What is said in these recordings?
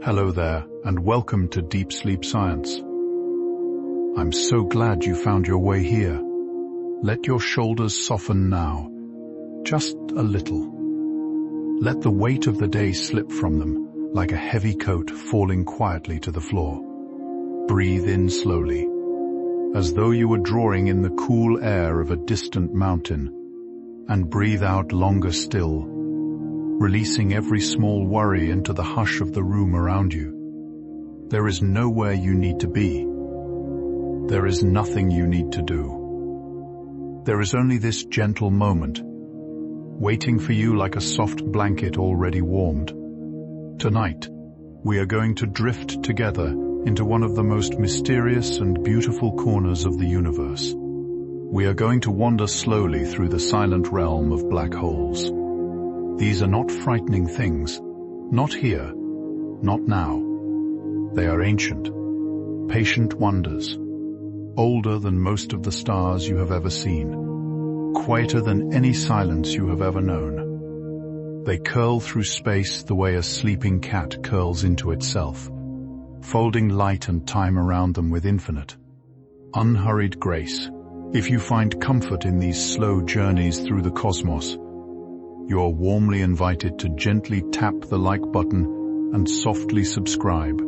Hello there, and welcome to Deep Sleep Science. I'm so glad you found your way here. Let your shoulders soften now, just a little. Let the weight of the day slip from them, like a heavy coat falling quietly to the floor. Breathe in slowly, as though you were drawing in the cool air of a distant mountain, and breathe out longer still, releasing every small worry into the hush of the room around you. There is nowhere you need to be. There is nothing you need to do. There is only this gentle moment, waiting for you like a soft blanket already warmed. Tonight, we are going to drift together into one of the most mysterious and beautiful corners of the universe. We are going to wander slowly through the silent realm of black holes. These are not frightening things, not here, not now. They are ancient, patient wonders, older than most of the stars you have ever seen, quieter than any silence you have ever known. They curl through space the way a sleeping cat curls into itself, folding light and time around them with infinite, unhurried grace. If you find comfort in these slow journeys through the cosmos, you are warmly invited to gently tap the like button and softly subscribe,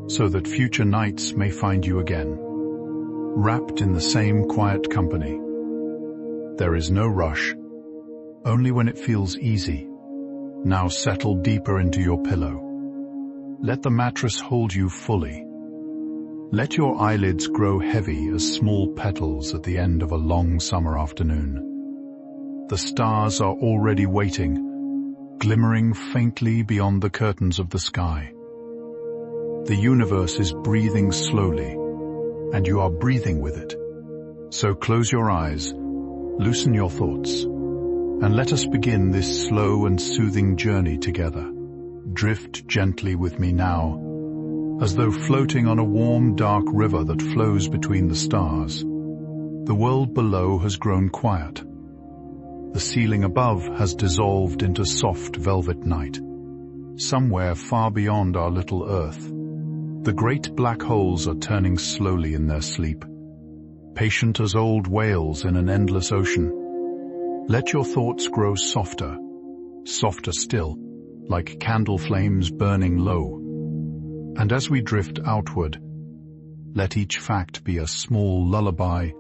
so that future nights may find you again, wrapped in the same quiet company. There is no rush, only when it feels easy. Now settle deeper into your pillow. Let the mattress hold you fully. Let your eyelids grow heavy as small petals at the end of a long summer afternoon. The stars are already waiting, glimmering faintly beyond the curtains of the sky. The universe is breathing slowly, and you are breathing with it. So close your eyes, loosen your thoughts, and let us begin this slow and soothing journey together. Drift gently with me now, as though floating on a warm, dark river that flows between the stars. The world below has grown quiet. The ceiling above has dissolved into soft velvet night. Somewhere far beyond our little Earth, the great black holes are turning slowly in their sleep, patient as old whales in an endless ocean. Let your thoughts grow softer, softer still, like candle flames burning low. And as we drift outward, let each fact be a small lullaby,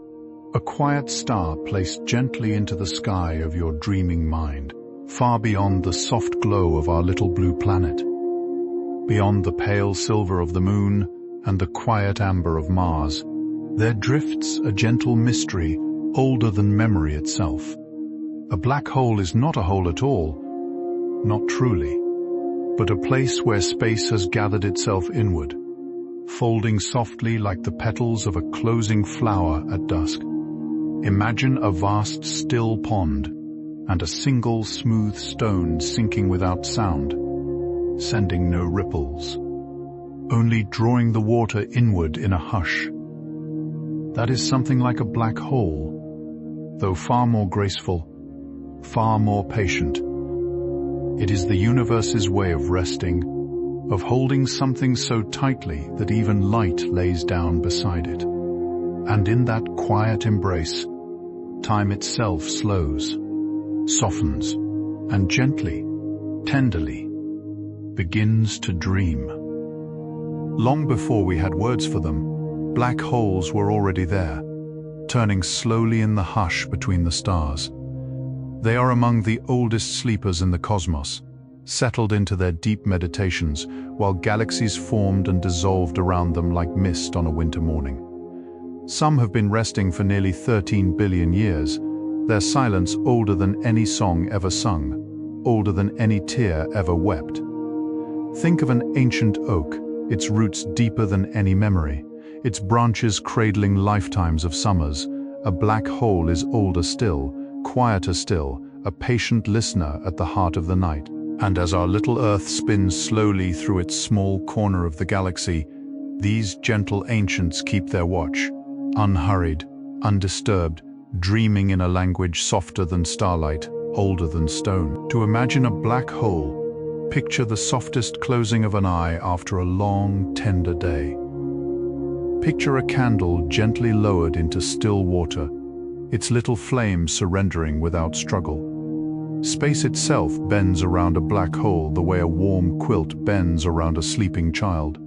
a quiet star placed gently into the sky of your dreaming mind, far beyond the soft glow of our little blue planet, beyond the pale silver of the moon and the quiet amber of Mars. There drifts a gentle mystery older than memory itself. A black hole is not a hole at all, not truly, but a place where space has gathered itself inward, folding softly like the petals of a closing flower at dusk. Imagine a vast still pond and a single smooth stone sinking without sound, sending no ripples, only drawing the water inward in a hush. That is something like a black hole, though far more graceful, far more patient. It is the universe's way of resting, of holding something so tightly that even light lays down beside it. And in that quiet embrace, time itself slows, softens, and gently, tenderly, begins to dream. Long before we had words for them, black holes were already there, turning slowly in the hush between the stars. They are among the oldest sleepers in the cosmos, settled into their deep meditations, while galaxies formed and dissolved around them like mist on a winter morning. Some have been resting for nearly 13 billion years, their silence older than any song ever sung, older than any tear ever wept. Think of an ancient oak, its roots deeper than any memory, its branches cradling lifetimes of summers. A black hole is older still, quieter still, a patient listener at the heart of the night. And as our little Earth spins slowly through its small corner of the galaxy, these gentle ancients keep their watch, unhurried, undisturbed, dreaming in a language softer than starlight, older than stone. To imagine a black hole, Picture the softest closing of an eye after a long, tender day. Picture a candle gently lowered into still water, its little flame surrendering without struggle. Space itself bends around a black hole the way a warm quilt bends around a sleeping child,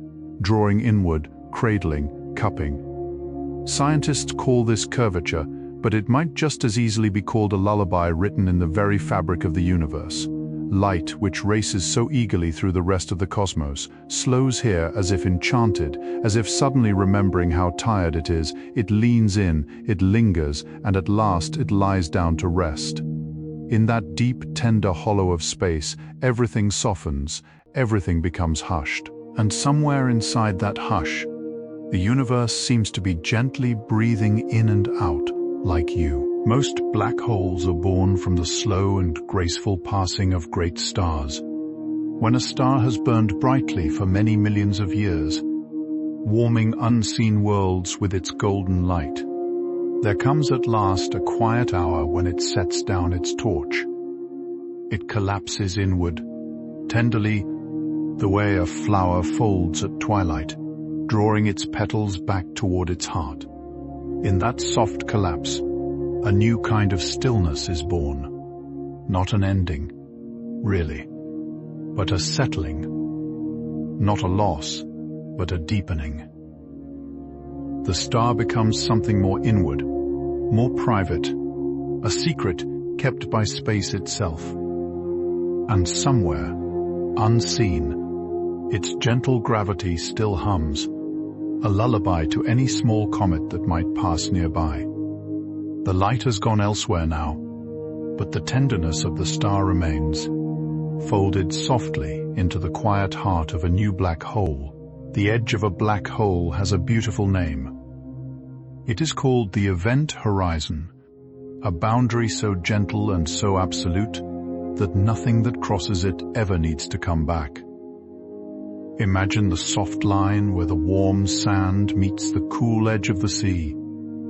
drawing inward, cradling, cupping. Scientists call this curvature, but it might just as easily be called a lullaby written in the very fabric of the universe. Light, which races so eagerly through the rest of the cosmos, slows here as if enchanted, as if suddenly remembering how tired it is. It leans in, it lingers, and at last it lies down to rest. In that deep, tender hollow of space, everything softens, everything becomes hushed. And somewhere inside that hush, the universe seems to be gently breathing in and out, like you. Most black holes are born from the slow and graceful passing of great stars. When a star has burned brightly for many millions of years, warming unseen worlds with its golden light, there comes at last a quiet hour when it sets down its torch. It collapses inward, tenderly, the way a flower folds at twilight, drawing its petals back toward its heart. In that soft collapse, a new kind of stillness is born. Not an ending, really, but a settling. Not a loss, but a deepening. The star becomes something more inward, more private, a secret kept by space itself. And somewhere, unseen, its gentle gravity still hums, a lullaby to any small comet that might pass nearby. The light has gone elsewhere now, but the tenderness of the star remains, folded softly into the quiet heart of a new black hole. The edge of a black hole has a beautiful name. It is called the event horizon, a boundary so gentle and so absolute that nothing that crosses it ever needs to come back. Imagine the soft line where the warm sand meets the cool edge of the sea,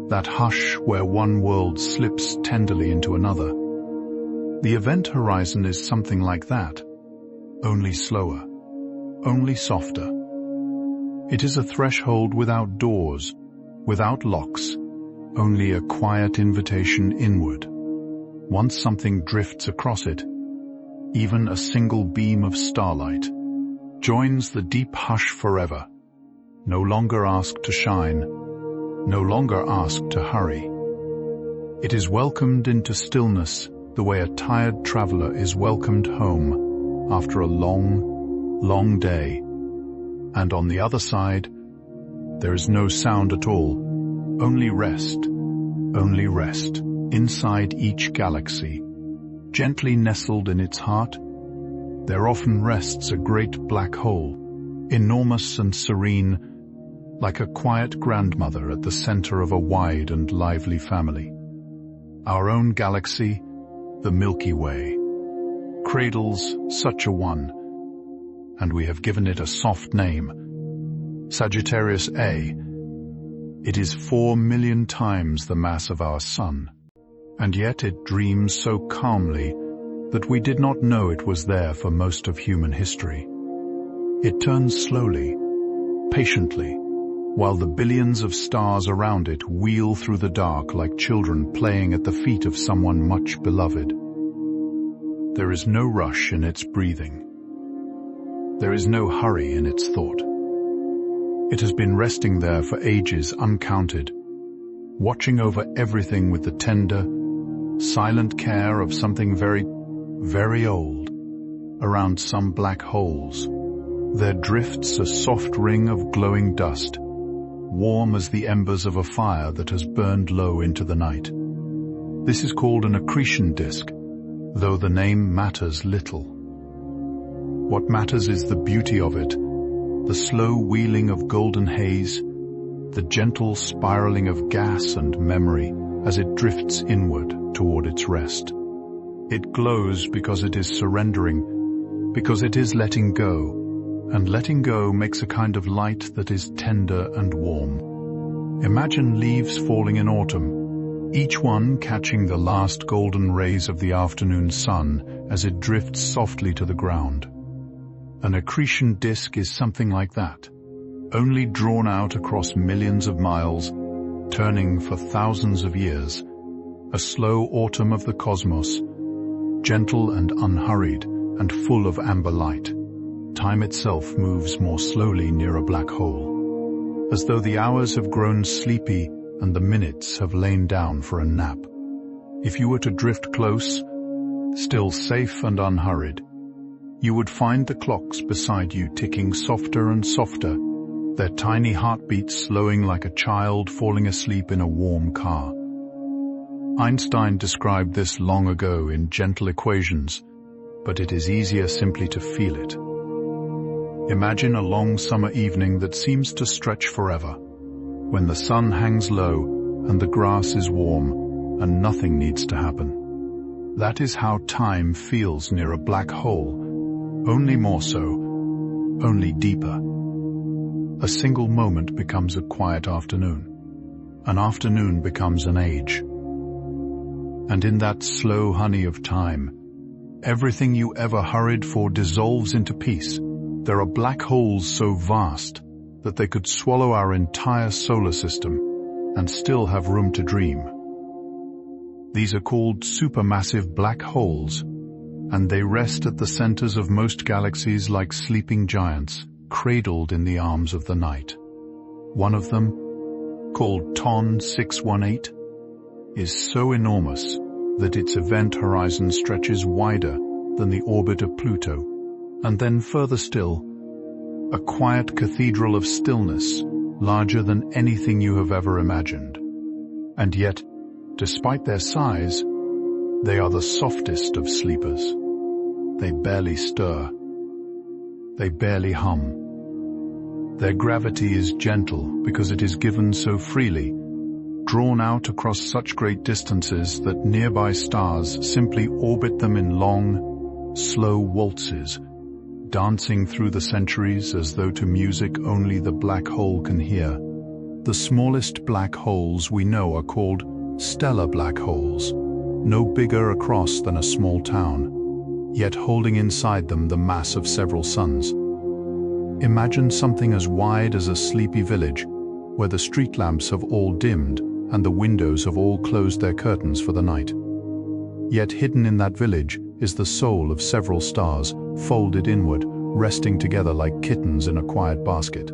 that hush where one world slips tenderly into another. The event horizon is something like that, only slower, only softer. It is a threshold without doors, without locks, only a quiet invitation inward. Once something drifts across it, even a single beam of starlight joins the deep hush forever, no longer asked to shine, no longer asked to hurry. It is welcomed into stillness the way a tired traveler is welcomed home after a long, long day. And on the other side, there is no sound at all, only rest, inside each galaxy. Gently nestled in its heart, there often rests a great black hole, enormous and serene, like a quiet grandmother at the center of a wide and lively family. Our own galaxy, the Milky Way, cradles such a one, and we have given it a soft name, Sagittarius A. It is 4 million times the mass of our Sun, and yet it dreams so calmly that we did not know it was there for most of human history. It turns slowly, patiently, while the billions of stars around it wheel through the dark like children playing at the feet of someone much beloved. There is no rush in its breathing. There is no hurry in its thought. It has been resting there for ages uncounted, watching over everything with the tender, silent care of something very, very old. Around some black holes, there drifts a soft ring of glowing dust, warm as the embers of a fire that has burned low into the night. This is called an accretion disk, though the name matters little. What matters is the beauty of it, the slow wheeling of golden haze, the gentle spiraling of gas and memory as it drifts inward toward its rest. It glows because it is surrendering, because it is letting go, and letting go makes a kind of light that is tender and warm. Imagine leaves falling in autumn, each one catching the last golden rays of the afternoon sun as it drifts softly to the ground. An accretion disk is something like that, only drawn out across millions of miles, turning for thousands of years, a slow autumn of the cosmos, gentle and unhurried and full of amber light. Time itself moves more slowly near a black hole, as though the hours have grown sleepy and the minutes have lain down for a nap. If you were to drift close, still safe and unhurried, you would find the clocks beside you ticking softer and softer, their tiny heartbeats slowing like a child falling asleep in a warm car. Einstein described this long ago in gentle equations, but it is easier simply to feel it. Imagine a long summer evening that seems to stretch forever, when the sun hangs low and the grass is warm and nothing needs to happen. That is how time feels near a black hole, only more so, only deeper. A single moment becomes a quiet afternoon. An afternoon becomes an age. And in that slow honey of time, everything you ever hurried for dissolves into peace. There are black holes so vast that they could swallow our entire solar system and still have room to dream. These are called supermassive black holes, and they rest at the centers of most galaxies like sleeping giants, cradled in the arms of the night. One of them, called TON 618, is so enormous that its event horizon stretches wider than the orbit of Pluto, and then further still, a quiet cathedral of stillness larger than anything you have ever imagined. And yet, despite their size, they are the softest of sleepers. They barely stir. They barely hum. Their gravity is gentle because it is given so freely, drawn out across such great distances that nearby stars simply orbit them in long, slow waltzes, dancing through the centuries as though to music only the black hole can hear. The smallest black holes we know are called stellar black holes, no bigger across than a small town, yet holding inside them the mass of several suns. Imagine something as wide as a sleepy village, where the street lamps have all dimmed and the windows have all closed their curtains for the night. Yet hidden in that village is the soul of several stars, folded inward, resting together like kittens in a quiet basket.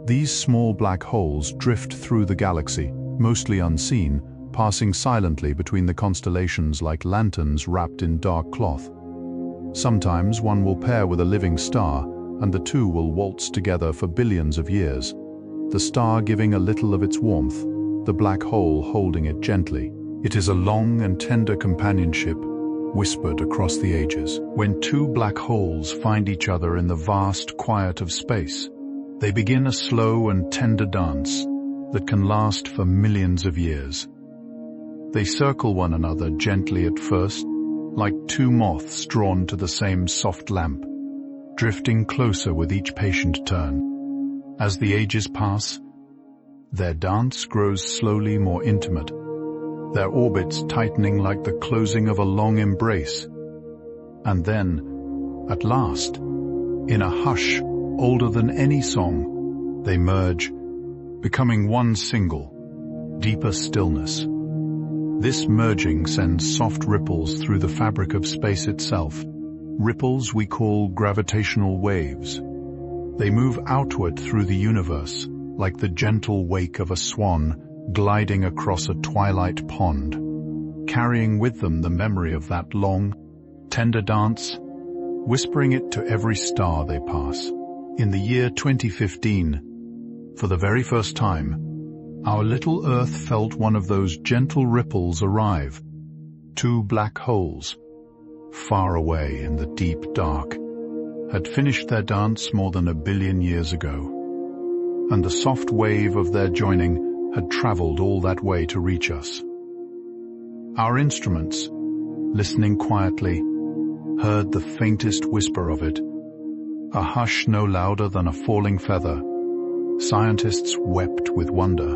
These small black holes drift through the galaxy, mostly unseen, passing silently between the constellations like lanterns wrapped in dark cloth. Sometimes one will pair with a living star, and the two will waltz together for billions of years, the star giving a little of its warmth, the black hole holding it gently. It is a long and tender companionship, whispered across the ages. When two black holes find each other in the vast quiet of space, they begin a slow and tender dance that can last for millions of years. They circle one another gently at first, like two moths drawn to the same soft lamp, drifting closer with each patient turn. As the ages pass, their dance grows slowly more intimate, their orbits tightening like the closing of a long embrace. And then, at last, in a hush older than any song, they merge, becoming one single, deeper stillness. This merging sends soft ripples through the fabric of space itself, ripples we call gravitational waves. They move outward through the universe, like the gentle wake of a swan gliding across a twilight pond, carrying with them the memory of that long, tender dance, whispering it to every star they pass. In the year 2015, for the very first time, our little Earth felt one of those gentle ripples arrive. Two black holes, far away in the deep dark, had finished their dance more than 1 billion years ago, and the soft wave of their joining had traveled all that way to reach us. Our instruments, listening quietly, heard the faintest whisper of it, a hush no louder than a falling feather. Scientists wept with wonder,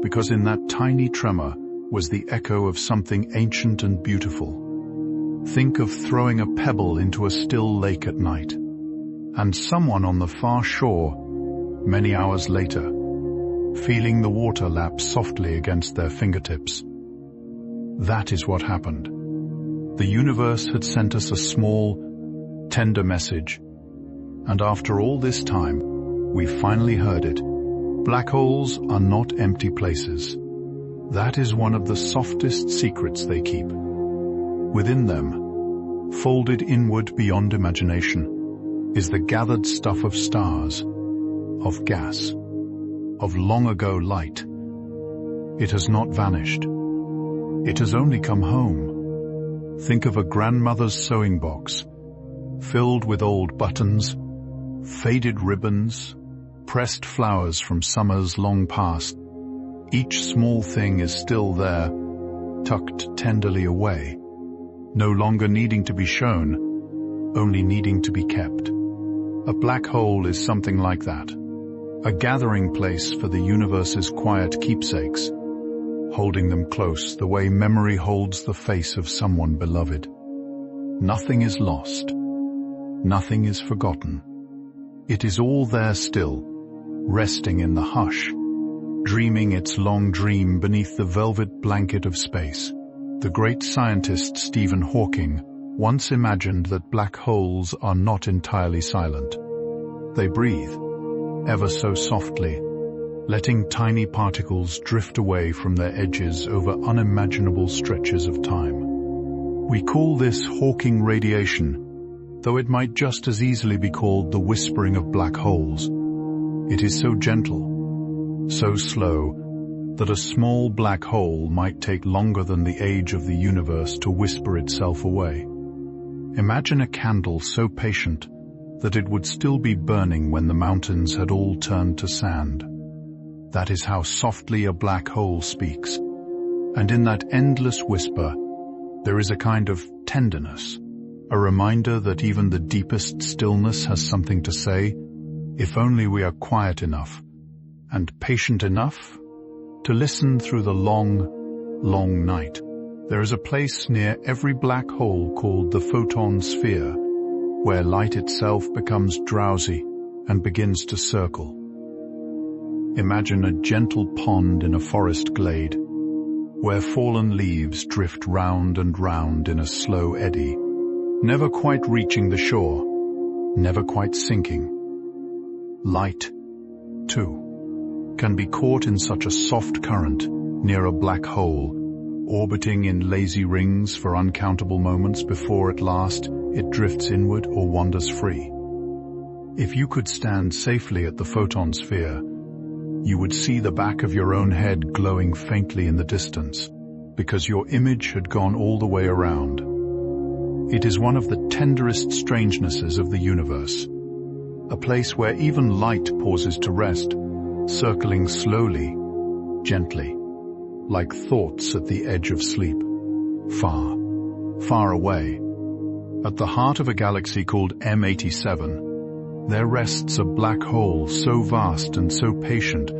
because in that tiny tremor was the echo of something ancient and beautiful. Think of throwing a pebble into a still lake at night. and someone on the far shore, many hours later, feeling the water lap softly against their fingertips. That is what happened. The universe had sent us a small, tender message, and after all this time, we finally heard it. Black holes are not empty places. That is one of the softest secrets they keep. Within them, folded inward beyond imagination, is the gathered stuff of stars, of gas, of long-ago light. It has not vanished. It has only come home. Think of a grandmother's sewing box, filled with old buttons, faded ribbons, pressed flowers from summers long past. Each small thing is still there, tucked tenderly away, no longer needing to be shown, only needing to be kept. A black hole is something like that, a gathering place for the universe's quiet keepsakes, holding them close the way memory holds the face of someone beloved. Nothing is lost. Nothing is forgotten. It is all there still, resting in the hush, dreaming its long dream beneath the velvet blanket of space. The great scientist Stephen Hawking once imagined that black holes are not entirely silent. They breathe, ever so softly, letting tiny particles drift away from their edges over unimaginable stretches of time. We call this Hawking radiation, though it might just as easily be called the whispering of black holes. It is so gentle, so slow, that a small black hole might take longer than the age of the universe to whisper itself away. Imagine a candle so patient that it would still be burning when the mountains had all turned to sand. That is how softly a black hole speaks. And in that endless whisper, there is a kind of tenderness, a reminder that even the deepest stillness has something to say, if only we are quiet enough and patient enough to listen through the long, long night. There is a place near every black hole called the photon sphere, where light itself becomes drowsy and begins to circle. Imagine a gentle pond in a forest glade, where fallen leaves drift round and round in a slow eddy, never quite reaching the shore, never quite sinking. Light, too, can be caught in such a soft current near a black hole, orbiting in lazy rings for uncountable moments before at last it drifts inward or wanders free. If you could stand safely at the photon sphere, you would see the back of your own head glowing faintly in the distance, because your image had gone all the way around. It is one of the tenderest strangenesses of the universe, a place where even light pauses to rest, circling slowly, gently, like thoughts at the edge of sleep, far, far away. At the heart of a galaxy called M87, there rests a black hole so vast and so patient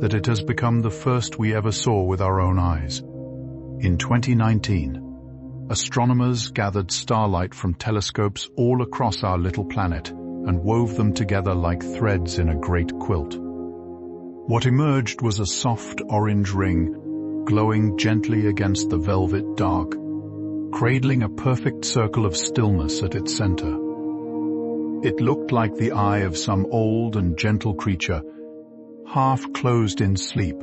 that it has become the first we ever saw with our own eyes. In 2019, astronomers gathered starlight from telescopes all across our little planet and wove them together like threads in a great quilt. What emerged was a soft orange ring, glowing gently against the velvet dark, cradling a perfect circle of stillness at its center. It looked like the eye of some old and gentle creature, half closed in sleep.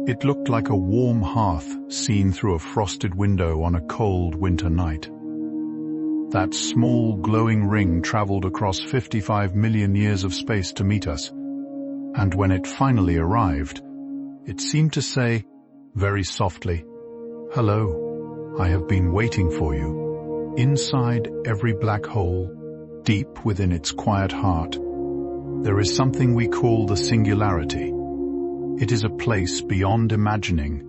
It looked like a warm hearth seen through a frosted window on a cold winter night. That small glowing ring traveled across 55 million years of space to meet us, and when it finally arrived, it seemed to say, very softly, "Hello, I have been waiting for you." Inside every black hole, deep within its quiet heart, there is something we call the singularity. It is a place beyond imagining,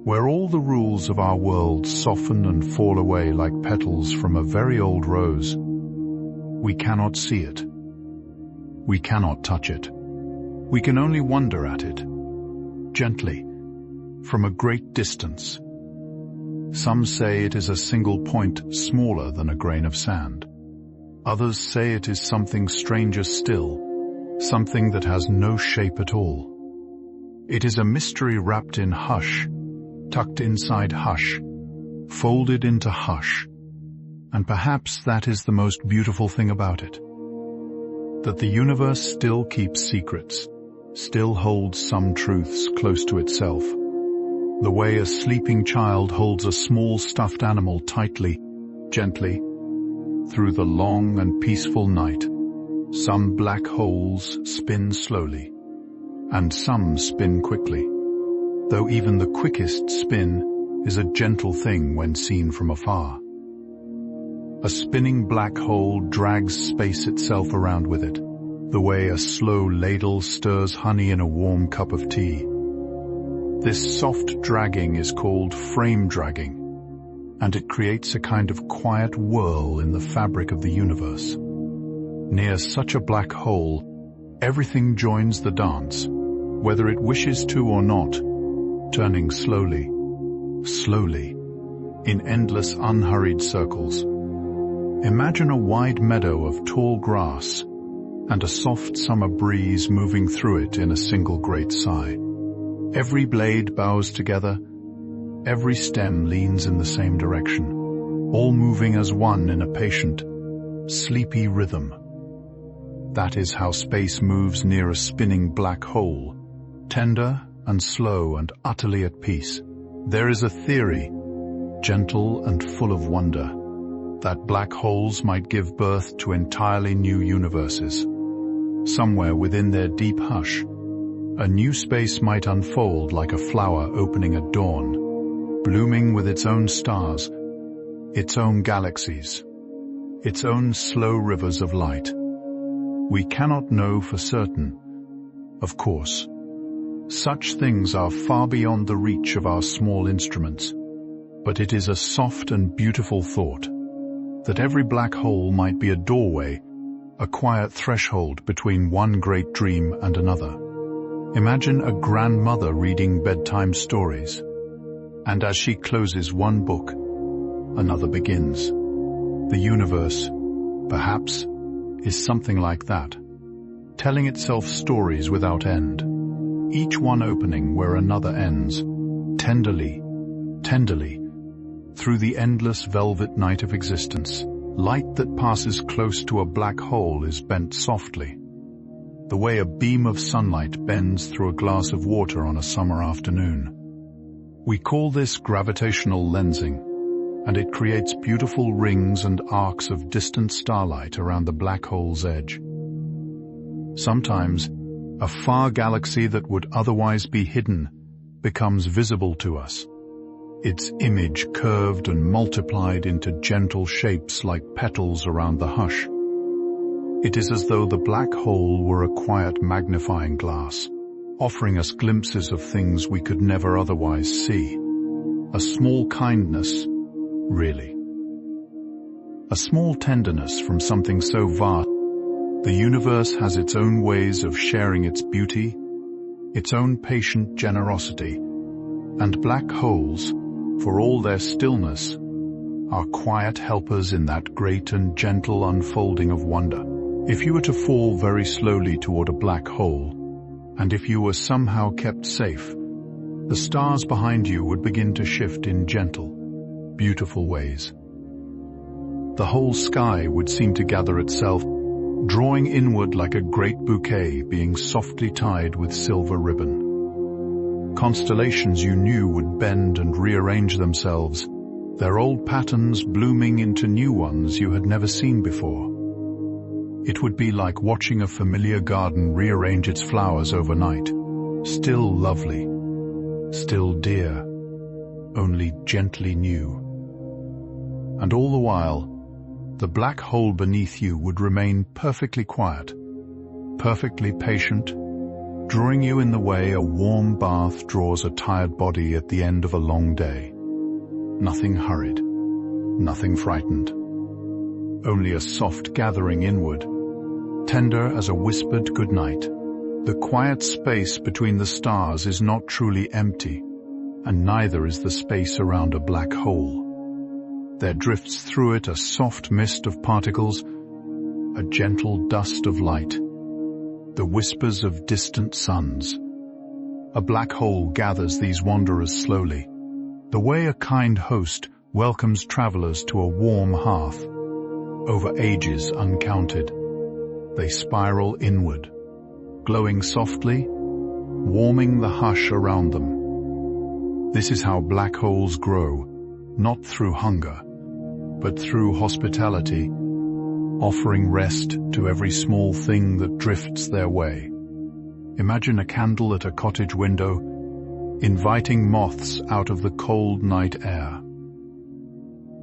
where all the rules of our world soften and fall away like petals from a very old rose. We cannot see it. We cannot touch it. We can only wonder at it, gently, from a great distance. Some say it is a single point smaller than a grain of sand. Others say it is something stranger still, something that has no shape at all. It is a mystery wrapped in hush, tucked inside hush, folded into hush. And perhaps that is the most beautiful thing about it. That the universe still keeps secrets, still holds some truths close to itself. The way a sleeping child holds a small stuffed animal tightly, gently, through the long and peaceful night. Some black holes spin slowly, and some spin quickly, though even the quickest spin is a gentle thing when seen from afar. A spinning black hole drags space itself around with it, the way a slow ladle stirs honey in a warm cup of tea. This soft dragging is called frame dragging, and it creates a kind of quiet whirl in the fabric of the universe. Near such a black hole, everything joins the dance, whether it wishes to or not, turning slowly, slowly, in endless unhurried circles. Imagine a wide meadow of tall grass and a soft summer breeze moving through it in a single great sigh. Every blade bows together, every stem leans in the same direction, all moving as one in a patient, sleepy rhythm. That is how space moves near a spinning black hole, tender and slow and utterly at peace. There is a theory, gentle and full of wonder, that black holes might give birth to entirely new universes. Somewhere within their deep hush, a new space might unfold like a flower opening at dawn, blooming with its own stars, its own galaxies, its own slow rivers of light. We cannot know for certain, of course. Such things are far beyond the reach of our small instruments, but it is a soft and beautiful thought that every black hole might be a doorway, a quiet threshold between one great dream and another. Imagine a grandmother reading bedtime stories, and as she closes one book, another begins. The universe, perhaps, is something like that, telling itself stories without end, each one opening where another ends, tenderly, tenderly, through the endless velvet night of existence. Light that passes close to a black hole is bent softly, the way a beam of sunlight bends through a glass of water on a summer afternoon. We call this gravitational lensing, and it creates beautiful rings and arcs of distant starlight around the black hole's edge. Sometimes, a far galaxy that would otherwise be hidden becomes visible to us, its image curved and multiplied into gentle shapes like petals around the hush. It is as though the black hole were a quiet magnifying glass, offering us glimpses of things we could never otherwise see. A small kindness, really. A small tenderness from something so vast. The universe has its own ways of sharing its beauty, its own patient generosity, and black holes, for all their stillness, are quiet helpers in that great and gentle unfolding of wonder. If you were to fall very slowly toward a black hole, and if you were somehow kept safe, the stars behind you would begin to shift in gentle, beautiful ways. The whole sky would seem to gather itself, drawing inward like a great bouquet being softly tied with silver ribbon. Constellations you knew would bend and rearrange themselves, their old patterns blooming into new ones you had never seen before. It would be like watching a familiar garden rearrange its flowers overnight, still lovely, still dear, only gently new. And all the while, the black hole beneath you would remain perfectly quiet, perfectly patient, drawing you in the way a warm bath draws a tired body at the end of a long day. Nothing hurried, nothing frightened, only a soft gathering inward, tender as a whispered goodnight. The quiet space between the stars is not truly empty, and neither is the space around a black hole. There drifts through it a soft mist of particles, a gentle dust of light, the whispers of distant suns. A black hole gathers these wanderers slowly, the way a kind host welcomes travelers to a warm hearth. Over ages uncounted, they spiral inward, glowing softly, warming the hush around them. This is how black holes grow, not through hunger, but through hospitality, offering rest to every small thing that drifts their way. Imagine a candle at a cottage window, inviting moths out of the cold night air.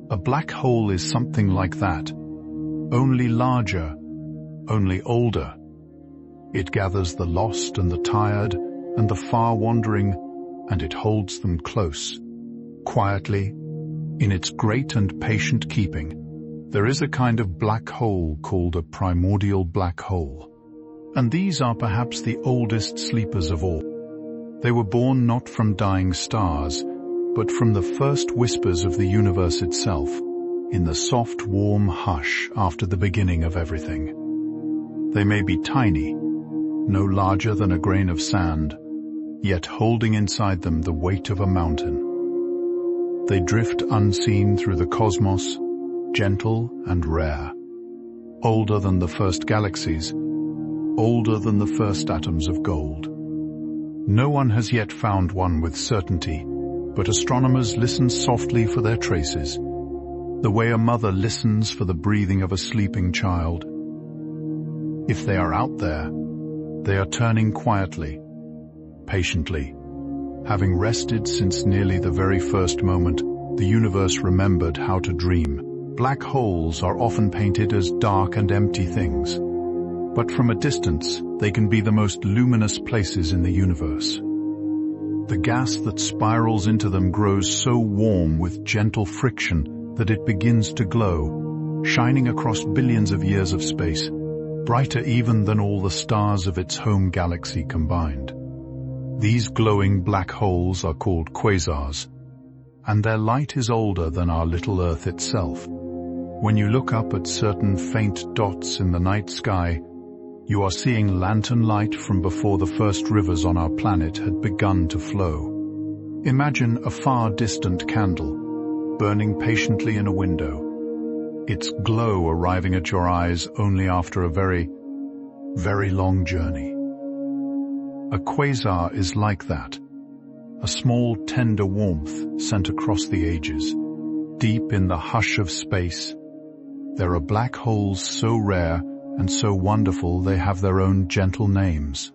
A black hole is something like that, only larger, only older. It gathers the lost and the tired and the far-wandering, and it holds them close, quietly, in its great and patient keeping. There is a kind of black hole called a primordial black hole, and these are perhaps the oldest sleepers of all. They were born not from dying stars, but from the first whispers of the universe itself, in the soft, warm hush after the beginning of everything. They may be tiny, no larger than a grain of sand, yet holding inside them the weight of a mountain. They drift unseen through the cosmos, gentle and rare, older than the first galaxies, older than the first atoms of gold. No one has yet found one with certainty, but astronomers listen softly for their traces, the way a mother listens for the breathing of a sleeping child. If they are out there, they are turning quietly, patiently. Having rested since nearly the very first moment the universe remembered how to dream. Black holes are often painted as dark and empty things, but from a distance they can be the most luminous places in the universe. The gas that spirals into them grows so warm with gentle friction that it begins to glow, shining across billions of years of space, brighter even than all the stars of its home galaxy combined. These glowing black holes are called quasars, and their light is older than our little Earth itself. When you look up at certain faint dots in the night sky, you are seeing lantern light from before the first rivers on our planet had begun to flow. Imagine a far distant candle, burning patiently in a window, its glow arriving at your eyes only after a very, very long journey. A quasar is like that, a small tender warmth sent across the ages. Deep in the hush of space, there are black holes so rare and so wonderful they have their own gentle names.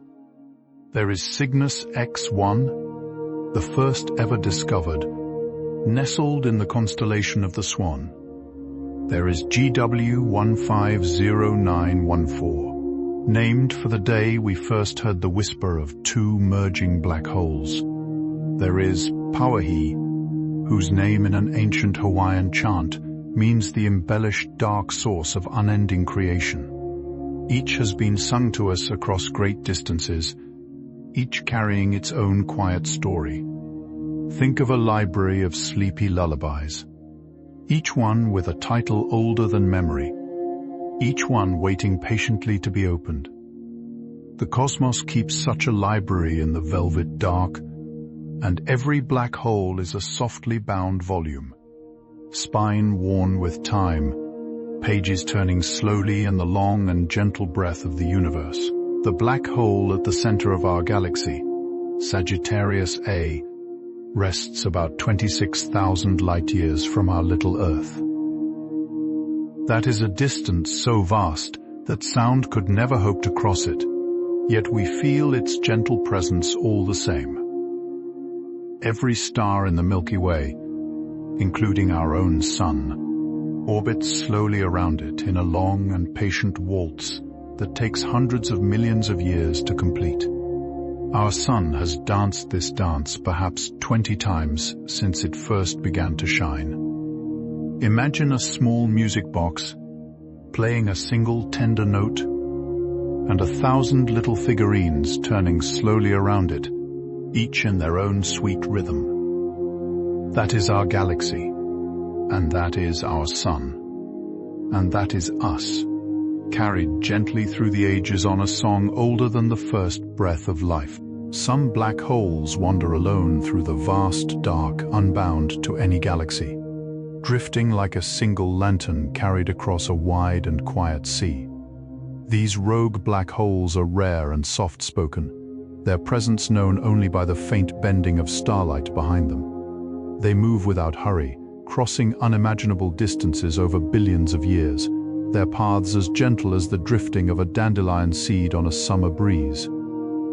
There is Cygnus X1, the first ever discovered, nestled in the constellation of the Swan. There is GW 150914. Named for the day we first heard the whisper of two merging black holes. There is Pauahi, whose name in an ancient Hawaiian chant means the embellished dark source of unending creation. Each has been sung to us across great distances, each carrying its own quiet story. Think of a library of sleepy lullabies, each one with a title older than memory, each one waiting patiently to be opened. The cosmos keeps such a library in the velvet dark, and every black hole is a softly bound volume, spine worn with time, pages turning slowly in the long and gentle breath of the universe. The black hole at the center of our galaxy, Sagittarius A, rests about 26,000 light-years from our little Earth. That is a distance so vast that sound could never hope to cross it, yet we feel its gentle presence all the same. Every star in the Milky Way, including our own Sun, orbits slowly around it in a long and patient waltz that takes hundreds of millions of years to complete. Our Sun has danced this dance perhaps 20 times since it first began to shine. Imagine a small music box, playing a single tender note, and 1,000 little figurines turning slowly around it, each in their own sweet rhythm. That is our galaxy, and that is our Sun, and that is us, carried gently through the ages on a song older than the first breath of life. Some black holes wander alone through the vast dark, unbound to any galaxy, drifting like a single lantern carried across a wide and quiet sea. These rogue black holes are rare and soft-spoken, their presence known only by the faint bending of starlight behind them. They move without hurry, crossing unimaginable distances over billions of years, their paths as gentle as the drifting of a dandelion seed on a summer breeze.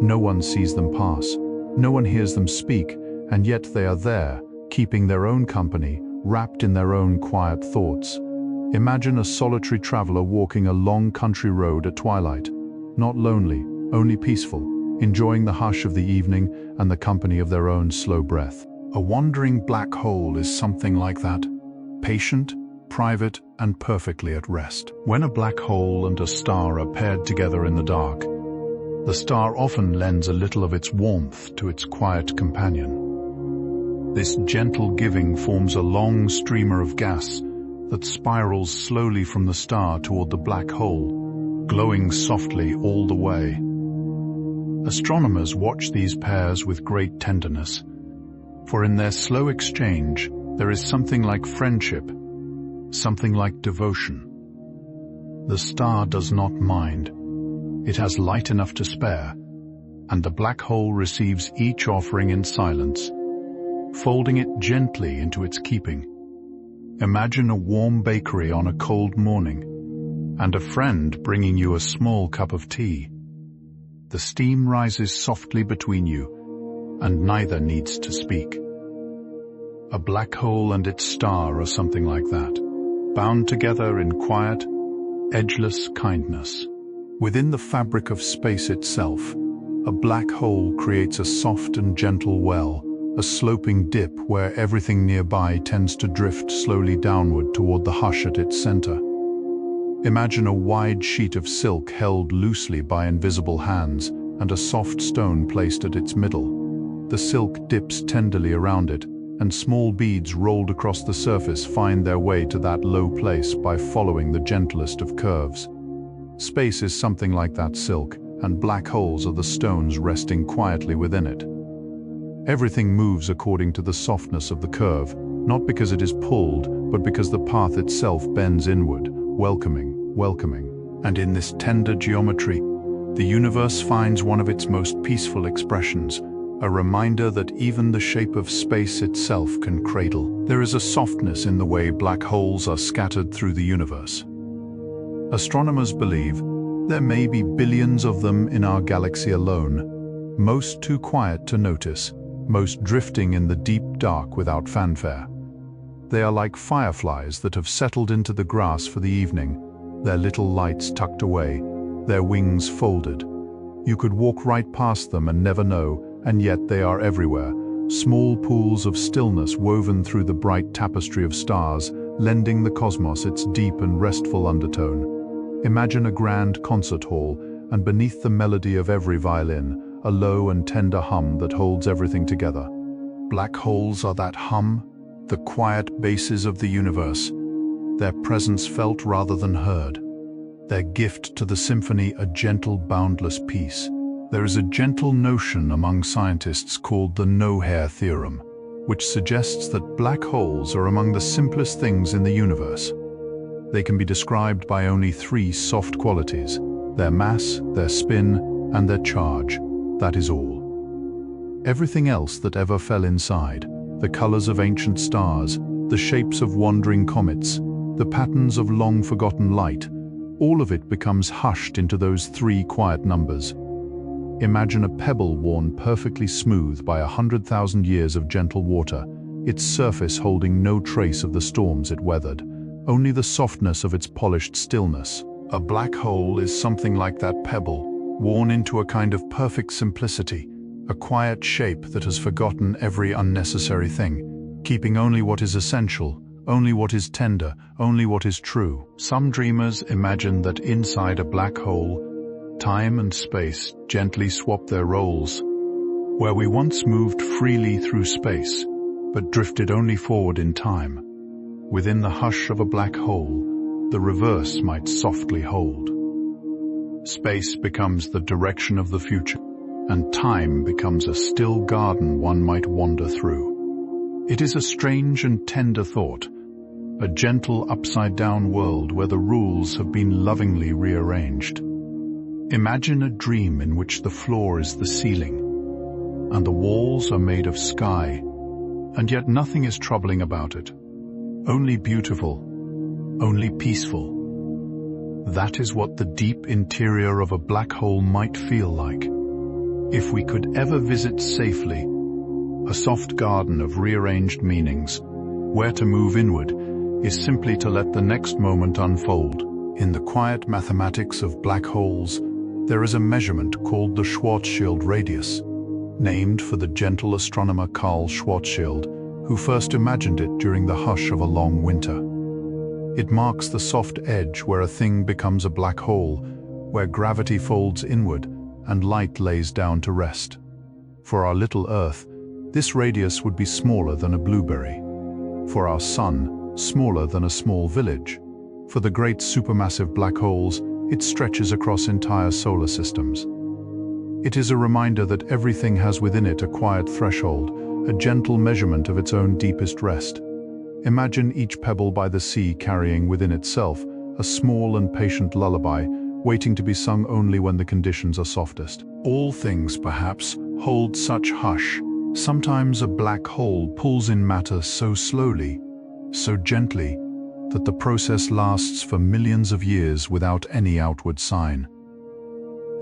No one sees them pass, no one hears them speak, and yet they are there, keeping their own company, wrapped in their own quiet thoughts. Imagine a solitary traveler walking a long country road at twilight, not lonely, only peaceful, enjoying the hush of the evening and the company of their own slow breath. A wandering black hole is something like that, patient, private, and perfectly at rest. When a black hole and a star are paired together in the dark, the star often lends a little of its warmth to its quiet companion. This gentle giving forms a long streamer of gas that spirals slowly from the star toward the black hole, glowing softly all the way. Astronomers watch these pairs with great tenderness, for in their slow exchange there is something like friendship, something like devotion. The star does not mind. It has light enough to spare, and the black hole receives each offering in silence, folding it gently into its keeping. Imagine a warm bakery on a cold morning, and a friend bringing you a small cup of tea. The steam rises softly between you, and neither needs to speak. A black hole and its star are something like that, bound together in quiet, edgeless kindness. Within the fabric of space itself, a black hole creates a soft and gentle well, a sloping dip where everything nearby tends to drift slowly downward toward the hush at its center. Imagine a wide sheet of silk held loosely by invisible hands and a soft stone placed at its middle. The silk dips tenderly around it, and small beads rolled across the surface find their way to that low place by following the gentlest of curves. Space is something like that silk, and black holes are the stones resting quietly within it. Everything moves according to the softness of the curve, not because it is pulled, but because the path itself bends inward, welcoming. And in this tender geometry, the universe finds one of its most peaceful expressions, a reminder that even the shape of space itself can cradle. There is a softness in the way black holes are scattered through the universe. Astronomers believe there may be billions of them in our galaxy alone, most too quiet to notice, most drifting in the deep dark without fanfare. They are like fireflies that have settled into the grass for the evening, their little lights tucked away, their wings folded. You could walk right past them and never know, and yet they are everywhere, small pools of stillness woven through the bright tapestry of stars, lending the cosmos its deep and restful undertone. Imagine a grand concert hall, and beneath the melody of every violin, a low and tender hum that holds everything together. Black holes are that hum, the quiet bases of the universe, their presence felt rather than heard, their gift to the symphony a gentle, boundless peace. There is a gentle notion among scientists called the no-hair theorem, which suggests that black holes are among the simplest things in the universe. They can be described by only three soft qualities: their mass, their spin, and their charge. That is all. Everything else that ever fell inside, the colors of ancient stars, the shapes of wandering comets, the patterns of long-forgotten light, all of it becomes hushed into those three quiet numbers. Imagine a pebble worn perfectly smooth by 100,000 years of gentle water, its surface holding no trace of the storms it weathered, only the softness of its polished stillness. A black hole is something like that pebble, worn into a kind of perfect simplicity, a quiet shape that has forgotten every unnecessary thing, keeping only what is essential, only what is tender, only what is true. Some dreamers imagine that inside a black hole, time and space gently swap their roles. Where we once moved freely through space, but drifted only forward in time, within the hush of a black hole, the reverse might softly hold. Space becomes the direction of the future, and time becomes a still garden one might wander through. It is a strange and tender thought, a gentle upside-down world where the rules have been lovingly rearranged. Imagine a dream in which the floor is the ceiling, and the walls are made of sky, and yet nothing is troubling about it. Only beautiful, only peaceful. That is what the deep interior of a black hole might feel like. If we could ever visit safely, a soft garden of rearranged meanings, where to move inward is simply to let the next moment unfold. In the quiet mathematics of black holes, there is a measurement called the Schwarzschild radius, named for the gentle astronomer Carl Schwarzschild, who first imagined it during the hush of a long winter. It marks the soft edge where a thing becomes a black hole, where gravity folds inward and light lays down to rest. For our little Earth, this radius would be smaller than a blueberry. For our Sun, smaller than a small village. For the great supermassive black holes, it stretches across entire solar systems. It is a reminder that everything has within it a quiet threshold, a gentle measurement of its own deepest rest. Imagine each pebble by the sea carrying within itself a small and patient lullaby, waiting to be sung only when the conditions are softest. All things, perhaps, hold such hush. Sometimes a black hole pulls in matter so slowly, so gently, that the process lasts for millions of years without any outward sign.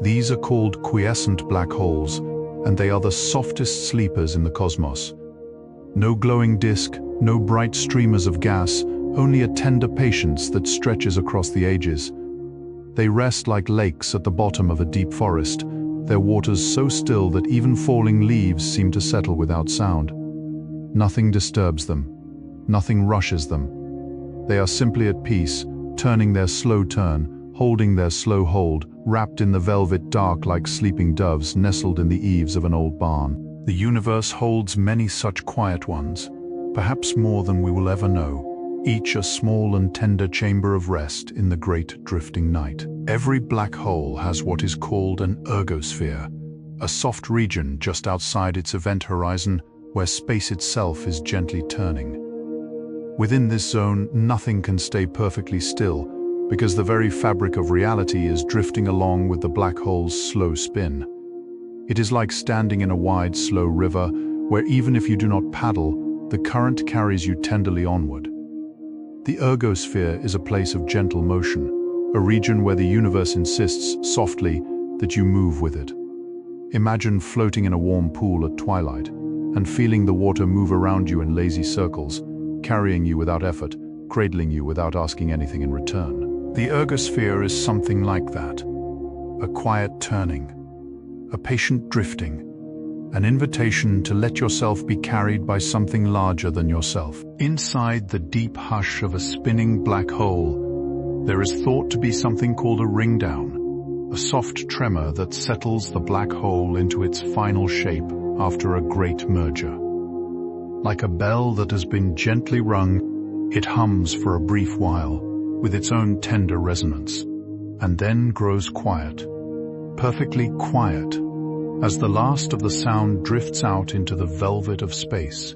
These are called quiescent black holes, and they are the softest sleepers in the cosmos. No glowing disk, no bright streamers of gas, only a tender patience that stretches across the ages. They rest like lakes at the bottom of a deep forest, their waters so still that even falling leaves seem to settle without sound. Nothing disturbs them, nothing rushes them. They are simply at peace, turning their slow turn, holding their slow hold, wrapped in the velvet dark like sleeping doves nestled in the eaves of an old barn. The universe holds many such quiet ones, perhaps more than we will ever know, each a small and tender chamber of rest in the great drifting night. Every black hole has what is called an ergosphere, a soft region just outside its event horizon where space itself is gently turning. Within this zone, nothing can stay perfectly still, because the very fabric of reality is drifting along with the black hole's slow spin. It is like standing in a wide, slow river, where even if you do not paddle, the current carries you tenderly onward. The ergosphere is a place of gentle motion, a region where the universe insists, softly, that you move with it. Imagine floating in a warm pool at twilight, and feeling the water move around you in lazy circles, carrying you without effort, cradling you without asking anything in return. The ergosphere is something like that, a quiet turning, a patient drifting, an invitation to let yourself be carried by something larger than yourself. Inside the deep hush of a spinning black hole, there is thought to be something called a ringdown, a soft tremor that settles the black hole into its final shape after a great merger. Like a bell that has been gently rung, it hums for a brief while, with its own tender resonance, and then grows quiet. Perfectly quiet, as the last of the sound drifts out into the velvet of space.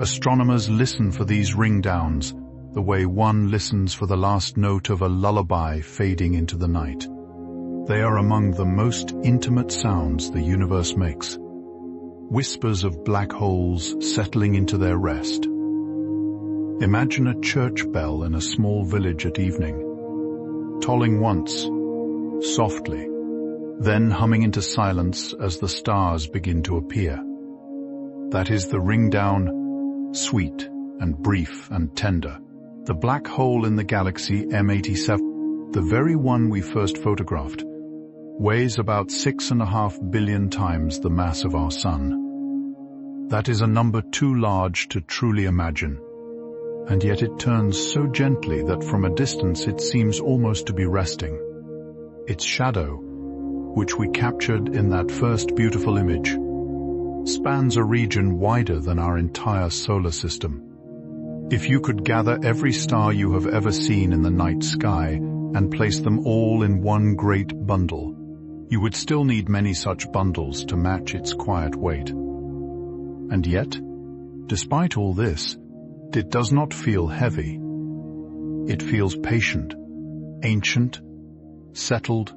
Astronomers listen for these ringdowns, the way one listens for the last note of a lullaby fading into the night. They are among the most intimate sounds the universe makes. Whispers of black holes settling into their rest. Imagine a church bell in a small village at evening, tolling once, softly, then humming into silence as the stars begin to appear. That is the ringdown, sweet and brief and tender. The black hole in the galaxy M87, the very one we first photographed, weighs about 6.5 billion times the mass of our Sun. That is a number too large to truly imagine, and yet it turns so gently that from a distance it seems almost to be resting. Its shadow, which we captured in that first beautiful image, spans a region wider than our entire solar system. If you could gather every star you have ever seen in the night sky and place them all in one great bundle. You would still need many such bundles to match its quiet weight. And yet, despite all this, it does not feel heavy. It feels patient, ancient, settled.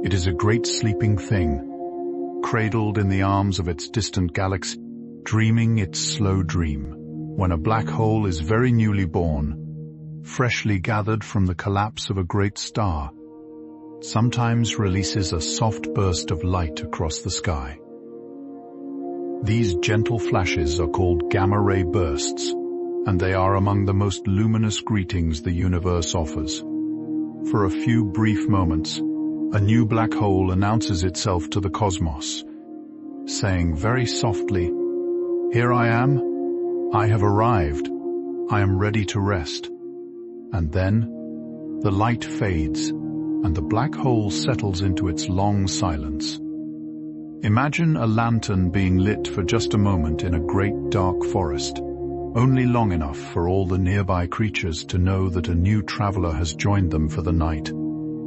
It is a great sleeping thing, cradled in the arms of its distant galaxy, dreaming its slow dream. When a black hole is very newly born, freshly gathered from the collapse of a great star, sometimes releases a soft burst of light across the sky. These gentle flashes are called gamma-ray bursts, and they are among the most luminous greetings the universe offers. For a few brief moments, a new black hole announces itself to the cosmos, saying very softly, "Here I am. I have arrived. I am ready to rest." And then, the light fades, and the black hole settles into its long silence. Imagine a lantern being lit for just a moment in a great dark forest, only long enough for all the nearby creatures to know that a new traveler has joined them for the night,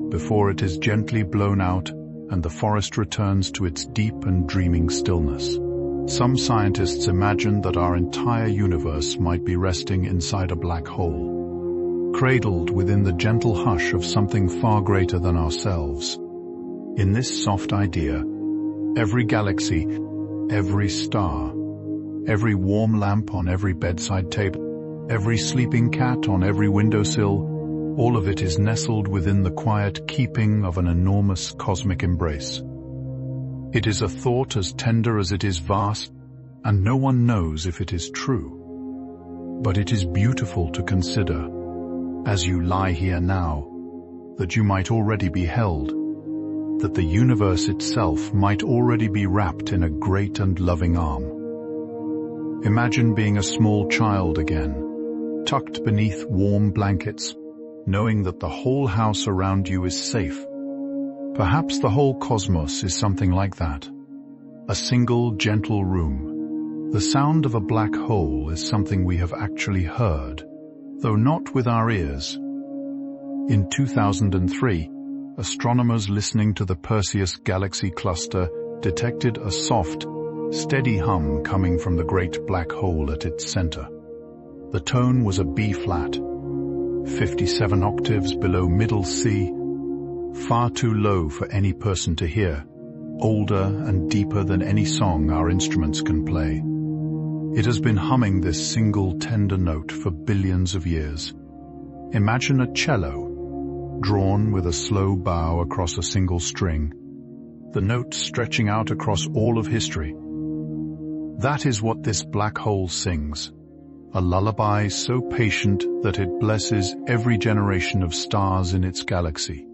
before it is gently blown out and the forest returns to its deep and dreaming stillness. Some scientists imagine that our entire universe might be resting inside a black hole, cradled within the gentle hush of something far greater than ourselves. In this soft idea, every galaxy, every star, every warm lamp on every bedside table, every sleeping cat on every windowsill, all of it is nestled within the quiet keeping of an enormous cosmic embrace. It is a thought as tender as it is vast, and no one knows if it is true. But it is beautiful to consider, as you lie here now, that you might already be held, that the universe itself might already be wrapped in a great and loving arm. Imagine being a small child again, tucked beneath warm blankets, knowing that the whole house around you is safe. Perhaps the whole cosmos is something like that. A single, gentle room. The sound of a black hole is something we have actually heard, though not with our ears. In 2003, astronomers listening to the Perseus galaxy cluster detected a soft, steady hum coming from the great black hole at its center. The tone was a B-flat, 57 octaves below middle C, far too low for any person to hear, older and deeper than any song our instruments can play. It has been humming this single tender note for billions of years. Imagine a cello, drawn with a slow bow across a single string, the note stretching out across all of history. That is what this black hole sings, a lullaby so patient that it blesses every generation of stars in its galaxy.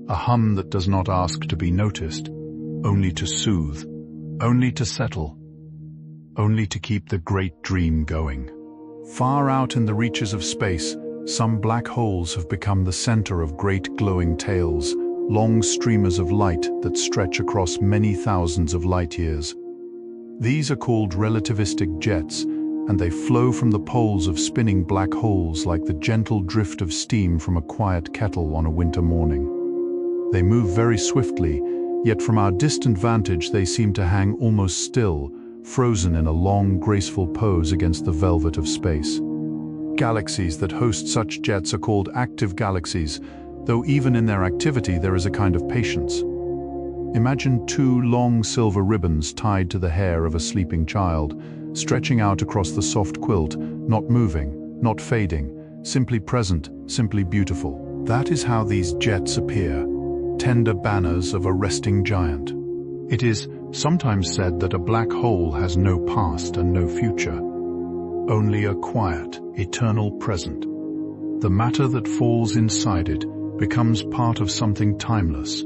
A hum that does not ask to be noticed, only to soothe, only to settle, only to keep the great dream going. Far out in the reaches of space, some black holes have become the center of great glowing tails, long streamers of light that stretch across many thousands of light years. These are called relativistic jets, and they flow from the poles of spinning black holes like the gentle drift of steam from a quiet kettle on a winter morning. They move very swiftly, yet from our distant vantage they seem to hang almost still, frozen in a long, graceful pose against the velvet of space. Galaxies that host such jets are called active galaxies, though even in their activity there is a kind of patience. Imagine two long silver ribbons tied to the hair of a sleeping child, stretching out across the soft quilt, not moving, not fading, simply present, simply beautiful. That is how these jets appear, tender banners of a resting giant. It is sometimes said that a black hole has no past and no future, only a quiet, eternal present. The matter that falls inside it becomes part of something timeless,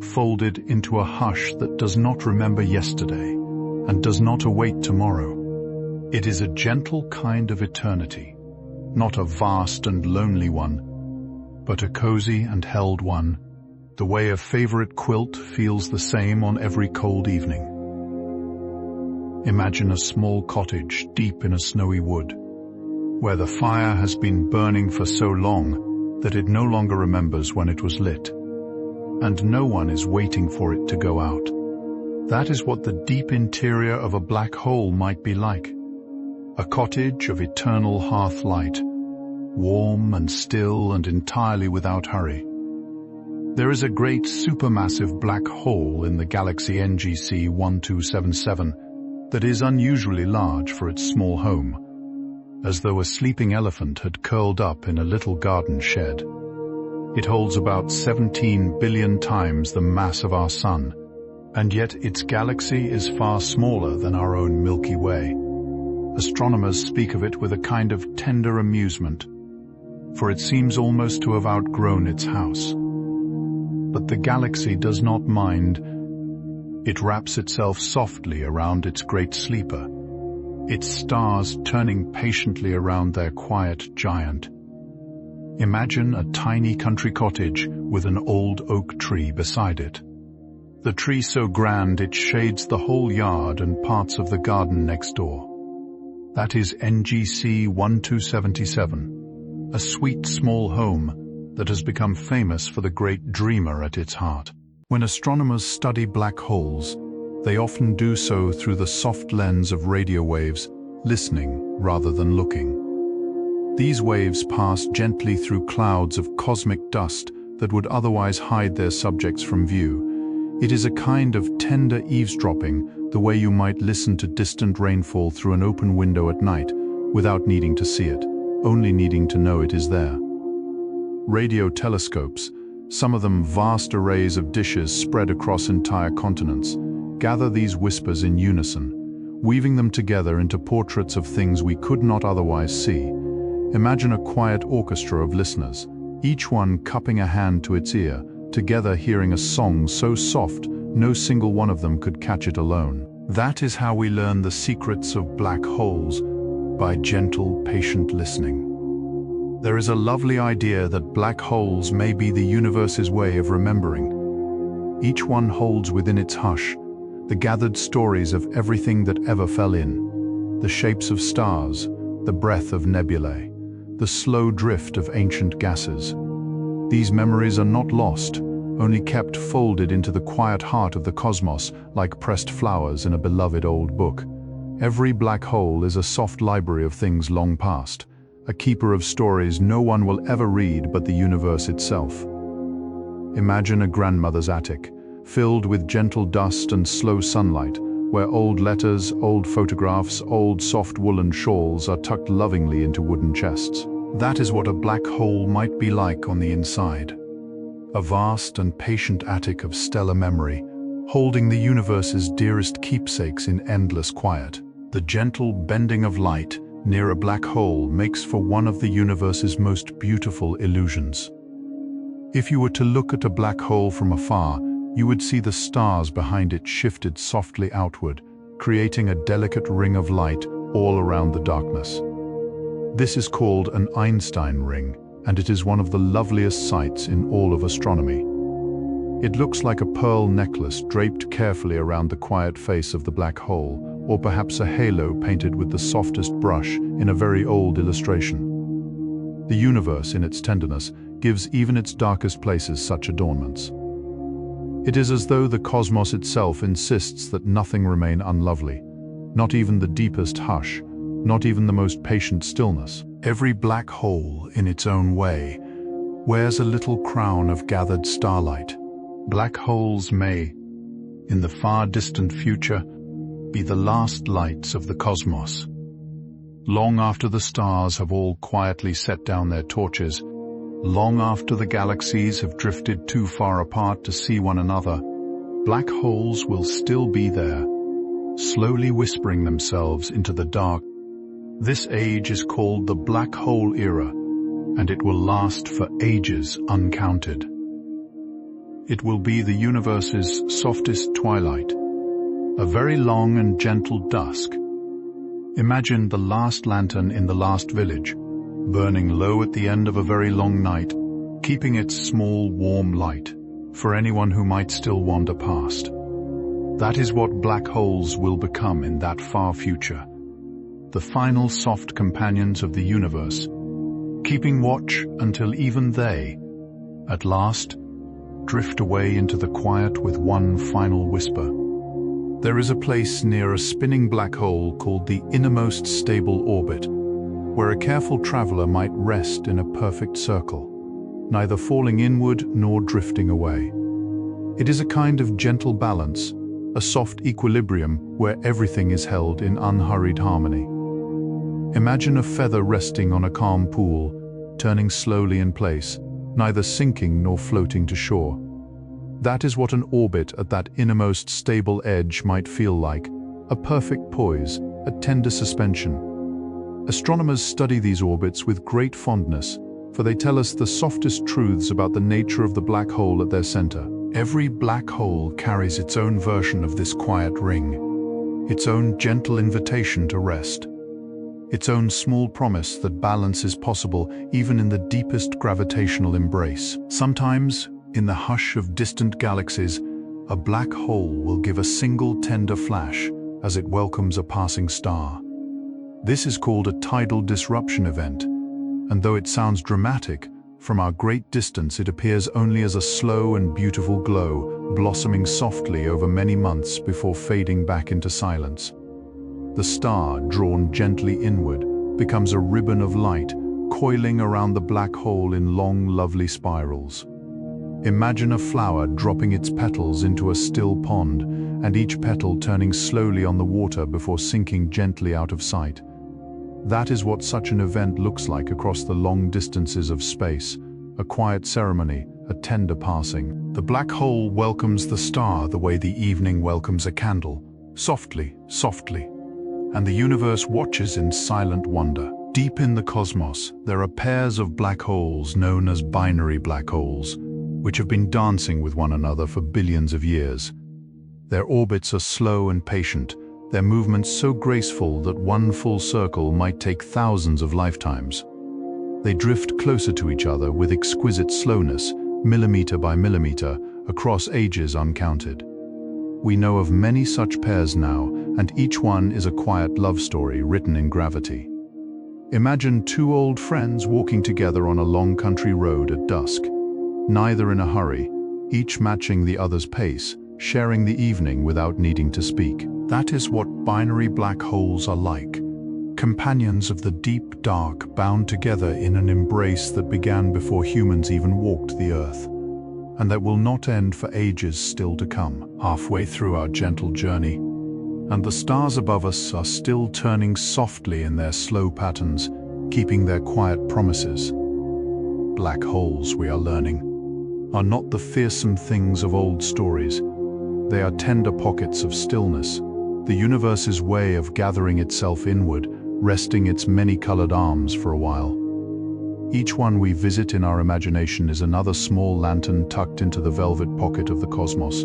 folded into a hush that does not remember yesterday and does not await tomorrow. It is a gentle kind of eternity, not a vast and lonely one, but a cozy and held one, the way a favorite quilt feels the same on every cold evening. Imagine a small cottage deep in a snowy wood, where the fire has been burning for so long that it no longer remembers when it was lit, and no one is waiting for it to go out. That is what the deep interior of a black hole might be like. A cottage of eternal hearth light, warm and still and entirely without hurry. There is a great supermassive black hole in the galaxy NGC 1277 that is unusually large for its small home, as though a sleeping elephant had curled up in a little garden shed. It holds about 17 billion times the mass of our Sun, and yet its galaxy is far smaller than our own Milky Way. Astronomers speak of it with a kind of tender amusement, for it seems almost to have outgrown its house. But the galaxy does not mind. It wraps itself softly around its great sleeper, its stars turning patiently around their quiet giant. Imagine a tiny country cottage with an old oak tree beside it. The tree so grand it shades the whole yard and parts of the garden next door. That is NGC 1277, a sweet small home that has become famous for the great dreamer at its heart. When astronomers study black holes, they often do so through the soft lens of radio waves, listening rather than looking. These waves pass gently through clouds of cosmic dust that would otherwise hide their subjects from view. It is a kind of tender eavesdropping, the way you might listen to distant rainfall through an open window at night, without needing to see it, only needing to know it is there. Radio telescopes, some of them vast arrays of dishes spread across entire continents, gather these whispers in unison, weaving them together into portraits of things we could not otherwise see. Imagine a quiet orchestra of listeners, each one cupping a hand to its ear, together hearing a song so soft no single one of them could catch it alone. That is how we learn the secrets of black holes, by gentle, patient listening. There is a lovely idea that black holes may be the universe's way of remembering. Each one holds within its hush the gathered stories of everything that ever fell in, the shapes of stars, the breath of nebulae, the slow drift of ancient gases. These memories are not lost, only kept folded into the quiet heart of the cosmos like pressed flowers in a beloved old book. Every black hole is a soft library of things long past, a keeper of stories no one will ever read but the universe itself. Imagine a grandmother's attic, filled with gentle dust and slow sunlight, where old letters, old photographs, old soft woolen shawls are tucked lovingly into wooden chests. That is what a black hole might be like on the inside. A vast and patient attic of stellar memory, holding the universe's dearest keepsakes in endless quiet. The gentle bending of light near a black hole makes for one of the universe's most beautiful illusions. If you were to look at a black hole from afar, you would see the stars behind it shifted softly outward, creating a delicate ring of light all around the darkness. This is called an Einstein ring, and it is one of the loveliest sights in all of astronomy. It looks like a pearl necklace draped carefully around the quiet face of the black hole, or perhaps a halo painted with the softest brush in a very old illustration. The universe, in its tenderness, gives even its darkest places such adornments. It is as though the cosmos itself insists that nothing remain unlovely, not even the deepest hush, not even the most patient stillness. Every black hole, in its own way, wears a little crown of gathered starlight. Black holes may, in the far distant future, be the last lights of the cosmos. Long after the stars have all quietly set down their torches, long after the galaxies have drifted too far apart to see one another, black holes will still be there, slowly whispering themselves into the dark. This age is called the black hole era, and it will last for ages uncounted. It will be the universe's softest twilight, a very long and gentle dusk. Imagine the last lantern in the last village, burning low at the end of a very long night, keeping its small, warm light for anyone who might still wander past. That is what black holes will become in that far future, the final soft companions of the universe, keeping watch until even they, at last, drift away into the quiet with one final whisper. There is a place near a spinning black hole called the innermost stable orbit, where a careful traveler might rest in a perfect circle, neither falling inward nor drifting away. It is a kind of gentle balance, a soft equilibrium where everything is held in unhurried harmony. Imagine a feather resting on a calm pool, turning slowly in place, neither sinking nor floating to shore. That is what an orbit at that innermost stable edge might feel like, a perfect poise, a tender suspension. Astronomers study these orbits with great fondness, for they tell us the softest truths about the nature of the black hole at their center. Every black hole carries its own version of this quiet ring, its own gentle invitation to rest, its own small promise that balance is possible even in the deepest gravitational embrace. Sometimes, in the hush of distant galaxies, a black hole will give a single tender flash as it welcomes a passing star. This is called a tidal disruption event, and though it sounds dramatic, from our great distance it appears only as a slow and beautiful glow, blossoming softly over many months before fading back into silence. The star, drawn gently inward, becomes a ribbon of light, coiling around the black hole in long, lovely spirals. Imagine a flower dropping its petals into a still pond, and each petal turning slowly on the water before sinking gently out of sight. That is what such an event looks like across the long distances of space, a quiet ceremony, a tender passing. The black hole welcomes the star the way the evening welcomes a candle, softly, softly, and the universe watches in silent wonder. Deep in the cosmos, there are pairs of black holes known as binary black holes, which have been dancing with one another for billions of years. Their orbits are slow and patient, their movements so graceful that one full circle might take thousands of lifetimes. They drift closer to each other with exquisite slowness, millimeter by millimeter, across ages uncounted. We know of many such pairs now, and each one is a quiet love story written in gravity. Imagine two old friends walking together on a long country road at dusk, neither in a hurry, each matching the other's pace, sharing the evening without needing to speak. That is what binary black holes are like, companions of the deep dark bound together in an embrace that began before humans even walked the earth, and that will not end for ages still to come. Halfway through our gentle journey, and the stars above us are still turning softly in their slow patterns, keeping their quiet promises. Black holes, we are learning, are not the fearsome things of old stories. They are tender pockets of stillness, the universe's way of gathering itself inward, resting its many-colored arms for a while. Each one we visit in our imagination is another small lantern tucked into the velvet pocket of the cosmos.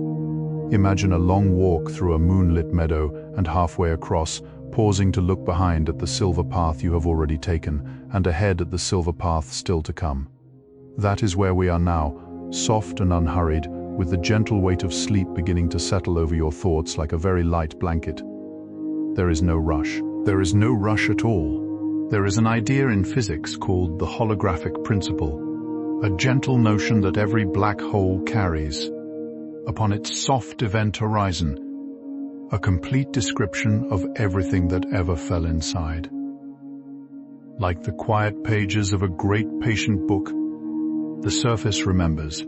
Imagine a long walk through a moonlit meadow, and halfway across, pausing to look behind at the silver path you have already taken, and ahead at the silver path still to come. That is where we are now, soft and unhurried, with the gentle weight of sleep beginning to settle over your thoughts like a very light blanket. There is no rush. There is no rush at all. There is an idea in physics called the holographic principle, a gentle notion that every black hole carries, upon its soft event horizon, a complete description of everything that ever fell inside. Like the quiet pages of a great patient book, the surface remembers.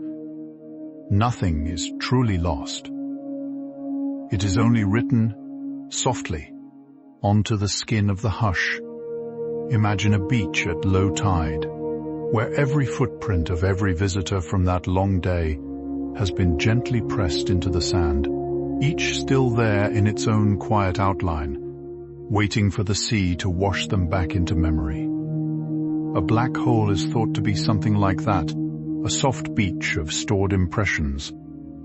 Nothing is truly lost. It is only written softly onto the skin of the hush. Imagine a beach at low tide, where every footprint of every visitor from that long day has been gently pressed into the sand, each still there in its own quiet outline, waiting for the sea to wash them back into memory. A black hole is thought to be something like that, a soft beach of stored impressions,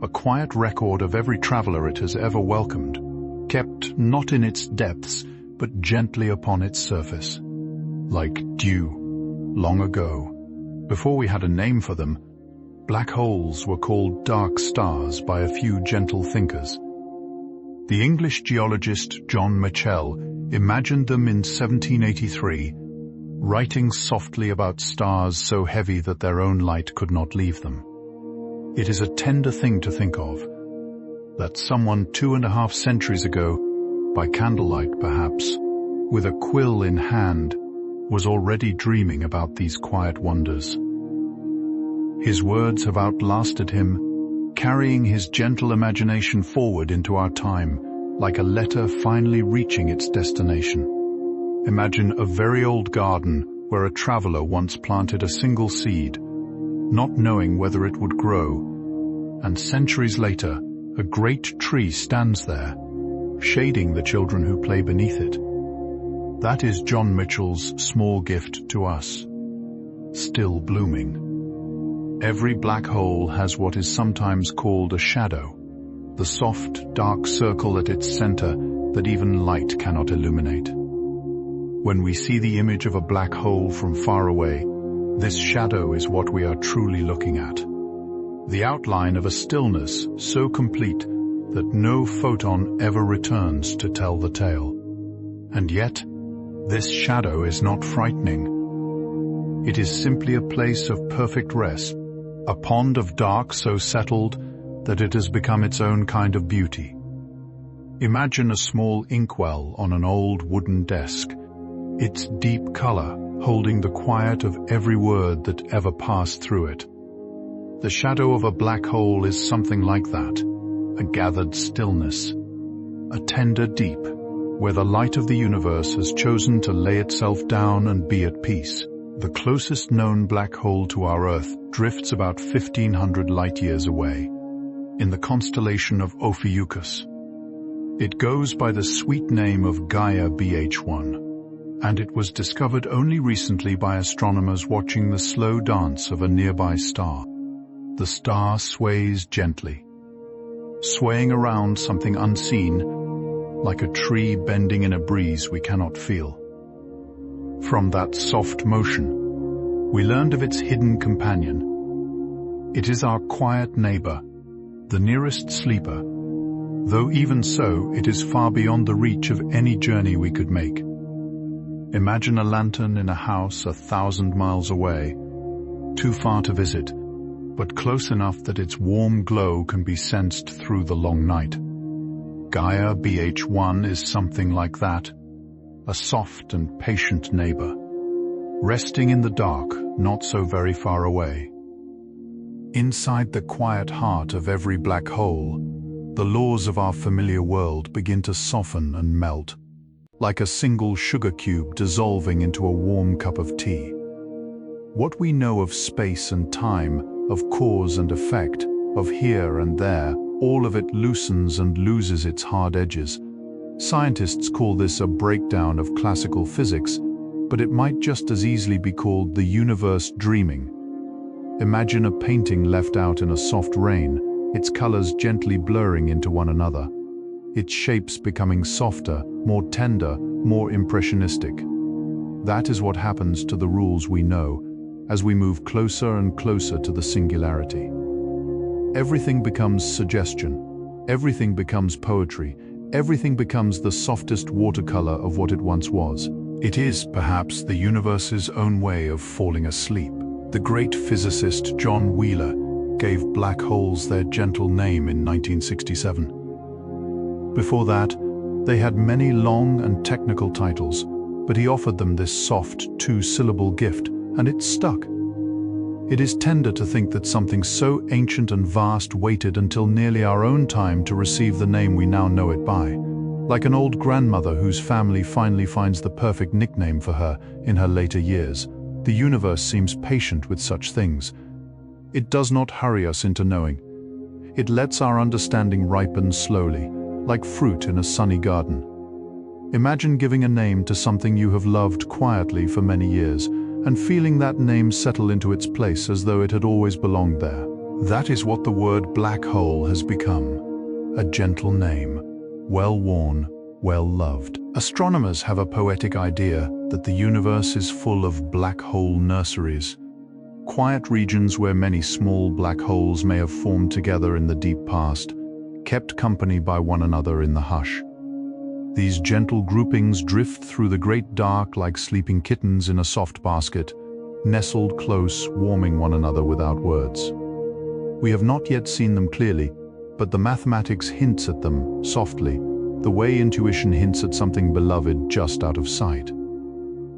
a quiet record of every traveler it has ever welcomed, kept not in its depths, but gently upon its surface. Like dew, long ago, before we had a name for them, black holes were called dark stars by a few gentle thinkers. The English geologist John Michell imagined them in 1783 writing softly about stars so heavy that their own light could not leave them. It is a tender thing to think of, that someone 2.5 centuries ago, by candlelight perhaps, with a quill in hand, was already dreaming about these quiet wonders. His words have outlasted him, carrying his gentle imagination forward into our time, like a letter finally reaching its destination. Imagine a very old garden where a traveler once planted a single seed, not knowing whether it would grow, and centuries later, a great tree stands there, shading the children who play beneath it. That is John Mitchell's small gift to us, still blooming. Every black hole has what is sometimes called a shadow, the soft, dark circle at its center that even light cannot illuminate. When we see the image of a black hole from far away, this shadow is what we are truly looking at. The outline of a stillness so complete that no photon ever returns to tell the tale. And yet, this shadow is not frightening. It is simply a place of perfect rest, a pond of dark so settled that it has become its own kind of beauty. Imagine a small inkwell on an old wooden desk, its deep color holding the quiet of every word that ever passed through it. The shadow of a black hole is something like that, a gathered stillness, a tender deep, where the light of the universe has chosen to lay itself down and be at peace. The closest known black hole to our Earth drifts about 1,500 light-years away, in the constellation of Ophiuchus. It goes by the sweet name of Gaia BH1, and it was discovered only recently by astronomers watching the slow dance of a nearby star. The star sways gently, swaying around something unseen, like a tree bending in a breeze we cannot feel. From that soft motion, we learned of its hidden companion. It is our quiet neighbor, the nearest sleeper, though even so it is far beyond the reach of any journey we could make. Imagine a lantern in a house 1,000 miles away, too far to visit, but close enough that its warm glow can be sensed through the long night. Gaia BH1 is something like that, a soft and patient neighbor, resting in the dark, not so very far away. Inside the quiet heart of every black hole, the laws of our familiar world begin to soften and melt, like a single sugar cube dissolving into a warm cup of tea. What we know of space and time, of cause and effect, of here and there, all of it loosens and loses its hard edges. Scientists call this a breakdown of classical physics, but it might just as easily be called the universe dreaming. Imagine a painting left out in a soft rain, its colors gently blurring into one another, its shapes becoming softer, more tender, more impressionistic. That is what happens to the rules we know, as we move closer and closer to the singularity. Everything becomes suggestion, everything becomes poetry, everything becomes the softest watercolor of what it once was. It is, perhaps, the universe's own way of falling asleep. The great physicist John Wheeler gave black holes their gentle name in 1967. Before that, they had many long and technical titles, but he offered them this soft, two-syllable gift, and it stuck. It is tender to think that something so ancient and vast waited until nearly our own time to receive the name we now know it by, like an old grandmother whose family finally finds the perfect nickname for her in her later years. The universe seems patient with such things. It does not hurry us into knowing. It lets our understanding ripen slowly, like fruit in a sunny garden. Imagine giving a name to something you have loved quietly for many years, and feeling that name settle into its place as though it had always belonged there. That is what the word black hole has become. A gentle name, well-worn, well-loved. Astronomers have a poetic idea that the universe is full of black hole nurseries, quiet regions where many small black holes may have formed together in the deep past, kept company by one another in the hush. These gentle groupings drift through the great dark like sleeping kittens in a soft basket, nestled close, warming one another without words. We have not yet seen them clearly, but the mathematics hints at them softly, the way intuition hints at something beloved just out of sight.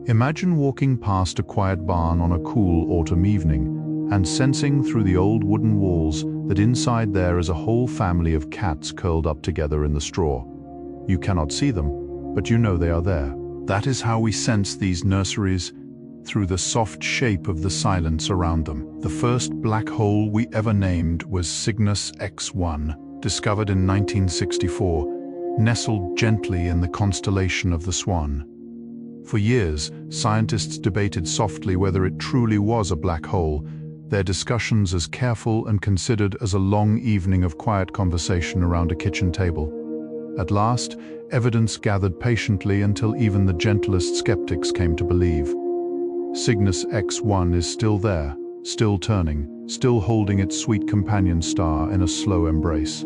Imagine walking past a quiet barn on a cool autumn evening and sensing through the old wooden walls that inside there is a whole family of cats curled up together in the straw. You cannot see them, but you know they are there. That is how we sense these nurseries, through the soft shape of the silence around them. The first black hole we ever named was Cygnus X1, discovered in 1964, nestled gently in the constellation of the Swan. For years, scientists debated softly whether it truly was a black hole, their discussions as careful and considered as a long evening of quiet conversation around a kitchen table. At last, evidence gathered patiently until even the gentlest skeptics came to believe. Cygnus X1 is still there, still turning, still holding its sweet companion star in a slow embrace.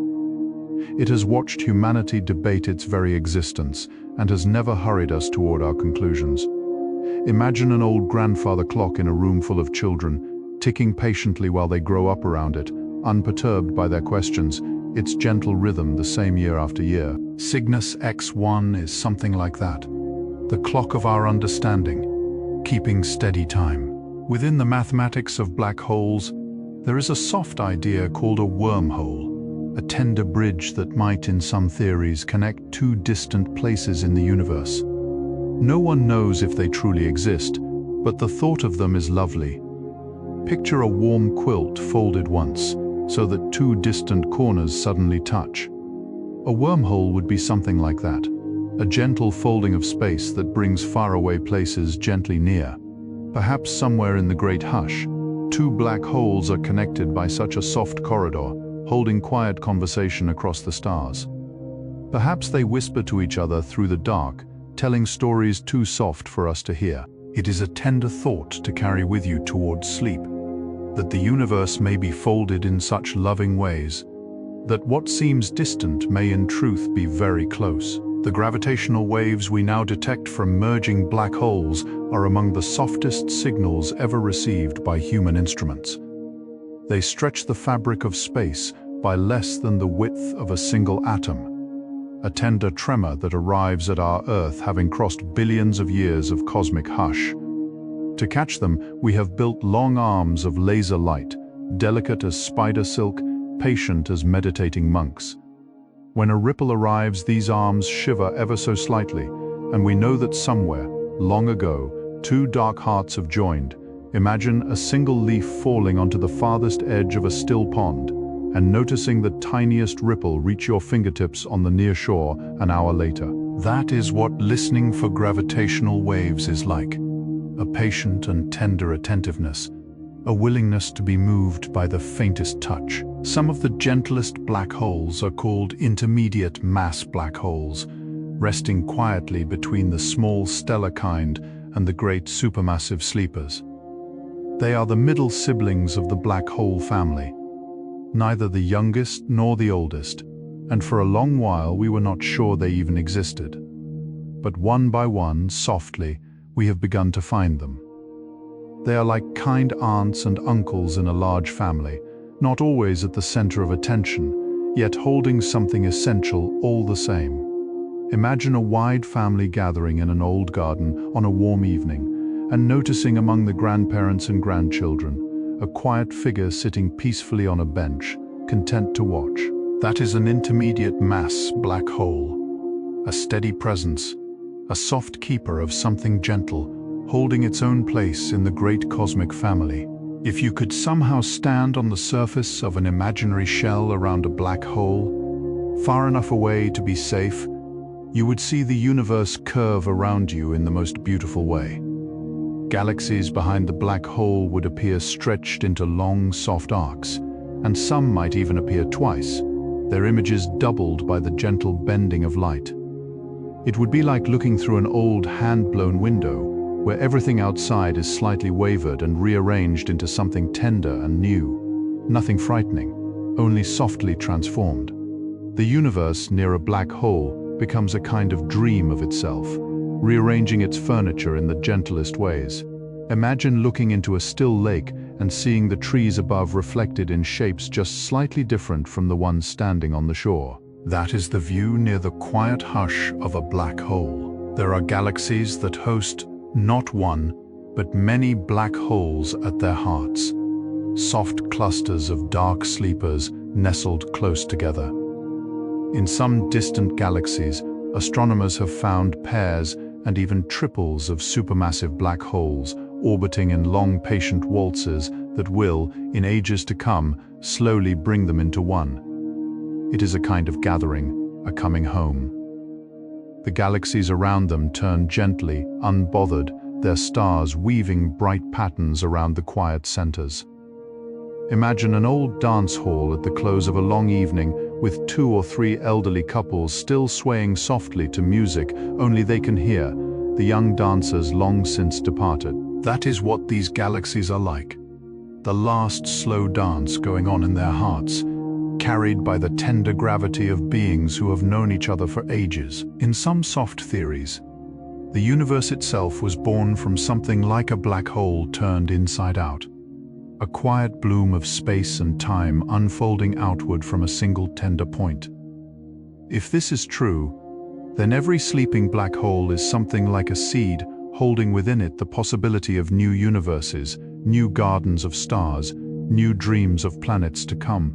It has watched humanity debate its very existence and has never hurried us toward our conclusions. Imagine an old grandfather clock in a room full of children, ticking patiently while they grow up around it, unperturbed by their questions, its gentle rhythm the same year after year. Cygnus X1 is something like that, the clock of our understanding, keeping steady time. Within the mathematics of black holes, there is a soft idea called a wormhole, a tender bridge that might, in some theories, connect two distant places in the universe. No one knows if they truly exist, but the thought of them is lovely. Picture a warm quilt folded once, so that two distant corners suddenly touch. A wormhole would be something like that, a gentle folding of space that brings faraway places gently near. Perhaps somewhere in the great hush, two black holes are connected by such a soft corridor, holding quiet conversation across the stars. Perhaps they whisper to each other through the dark, telling stories too soft for us to hear. It is a tender thought to carry with you towards sleep, that the universe may be folded in such loving ways, that what seems distant may in truth be very close. The gravitational waves we now detect from merging black holes are among the softest signals ever received by human instruments. They stretch the fabric of space by less than the width of a single atom, a tender tremor that arrives at our Earth having crossed billions of years of cosmic hush. To catch them, we have built long arms of laser light, delicate as spider silk, patient as meditating monks. When a ripple arrives, these arms shiver ever so slightly, and we know that somewhere, long ago, two dark hearts have joined. Imagine a single leaf falling onto the farthest edge of a still pond, and noticing the tiniest ripple reach your fingertips on the near shore an hour later. That is what listening for gravitational waves is like. A patient and tender attentiveness, a willingness to be moved by the faintest touch. Some of the gentlest black holes are called intermediate mass black holes, resting quietly between the small stellar kind and the great supermassive sleepers. They are the middle siblings of the black hole family, neither the youngest nor the oldest, and for a long while we were not sure they even existed. But one by one, softly, we have begun to find them. They are like kind aunts and uncles in a large family, not always at the center of attention, yet holding something essential all the same. Imagine a wide family gathering in an old garden on a warm evening, and noticing among the grandparents and grandchildren a quiet figure sitting peacefully on a bench, content to watch. That is an intermediate mass black hole, a steady presence, a soft keeper of something gentle, holding its own place in the great cosmic family. If you could somehow stand on the surface of an imaginary shell around a black hole, far enough away to be safe, you would see the universe curve around you in the most beautiful way. Galaxies behind the black hole would appear stretched into long, soft arcs, and some might even appear twice, their images doubled by the gentle bending of light. It would be like looking through an old hand-blown window, where everything outside is slightly wavered and rearranged into something tender and new. Nothing frightening, only softly transformed. The universe near a black hole becomes a kind of dream of itself, rearranging its furniture in the gentlest ways. Imagine looking into a still lake and seeing the trees above reflected in shapes just slightly different from the ones standing on the shore. That is the view near the quiet hush of a black hole. There are galaxies that host not one, but many black holes at their hearts, soft clusters of dark sleepers nestled close together. In some distant galaxies, astronomers have found pairs and even triples of supermassive black holes orbiting in long patient waltzes that will, in ages to come, slowly bring them into one. It is a kind of gathering, a coming home. The galaxies around them turn gently, unbothered, their stars weaving bright patterns around the quiet centers. Imagine an old dance hall at the close of a long evening with 2 or 3 elderly couples still swaying softly to music only they can hear, the young dancers long since departed. That is what these galaxies are like. The last slow dance going on in their hearts, carried by the tender gravity of beings who have known each other for ages. In some soft theories, the universe itself was born from something like a black hole turned inside out. A quiet bloom of space and time unfolding outward from a single tender point. If this is true, then every sleeping black hole is something like a seed holding within it the possibility of new universes, new gardens of stars, new dreams of planets to come.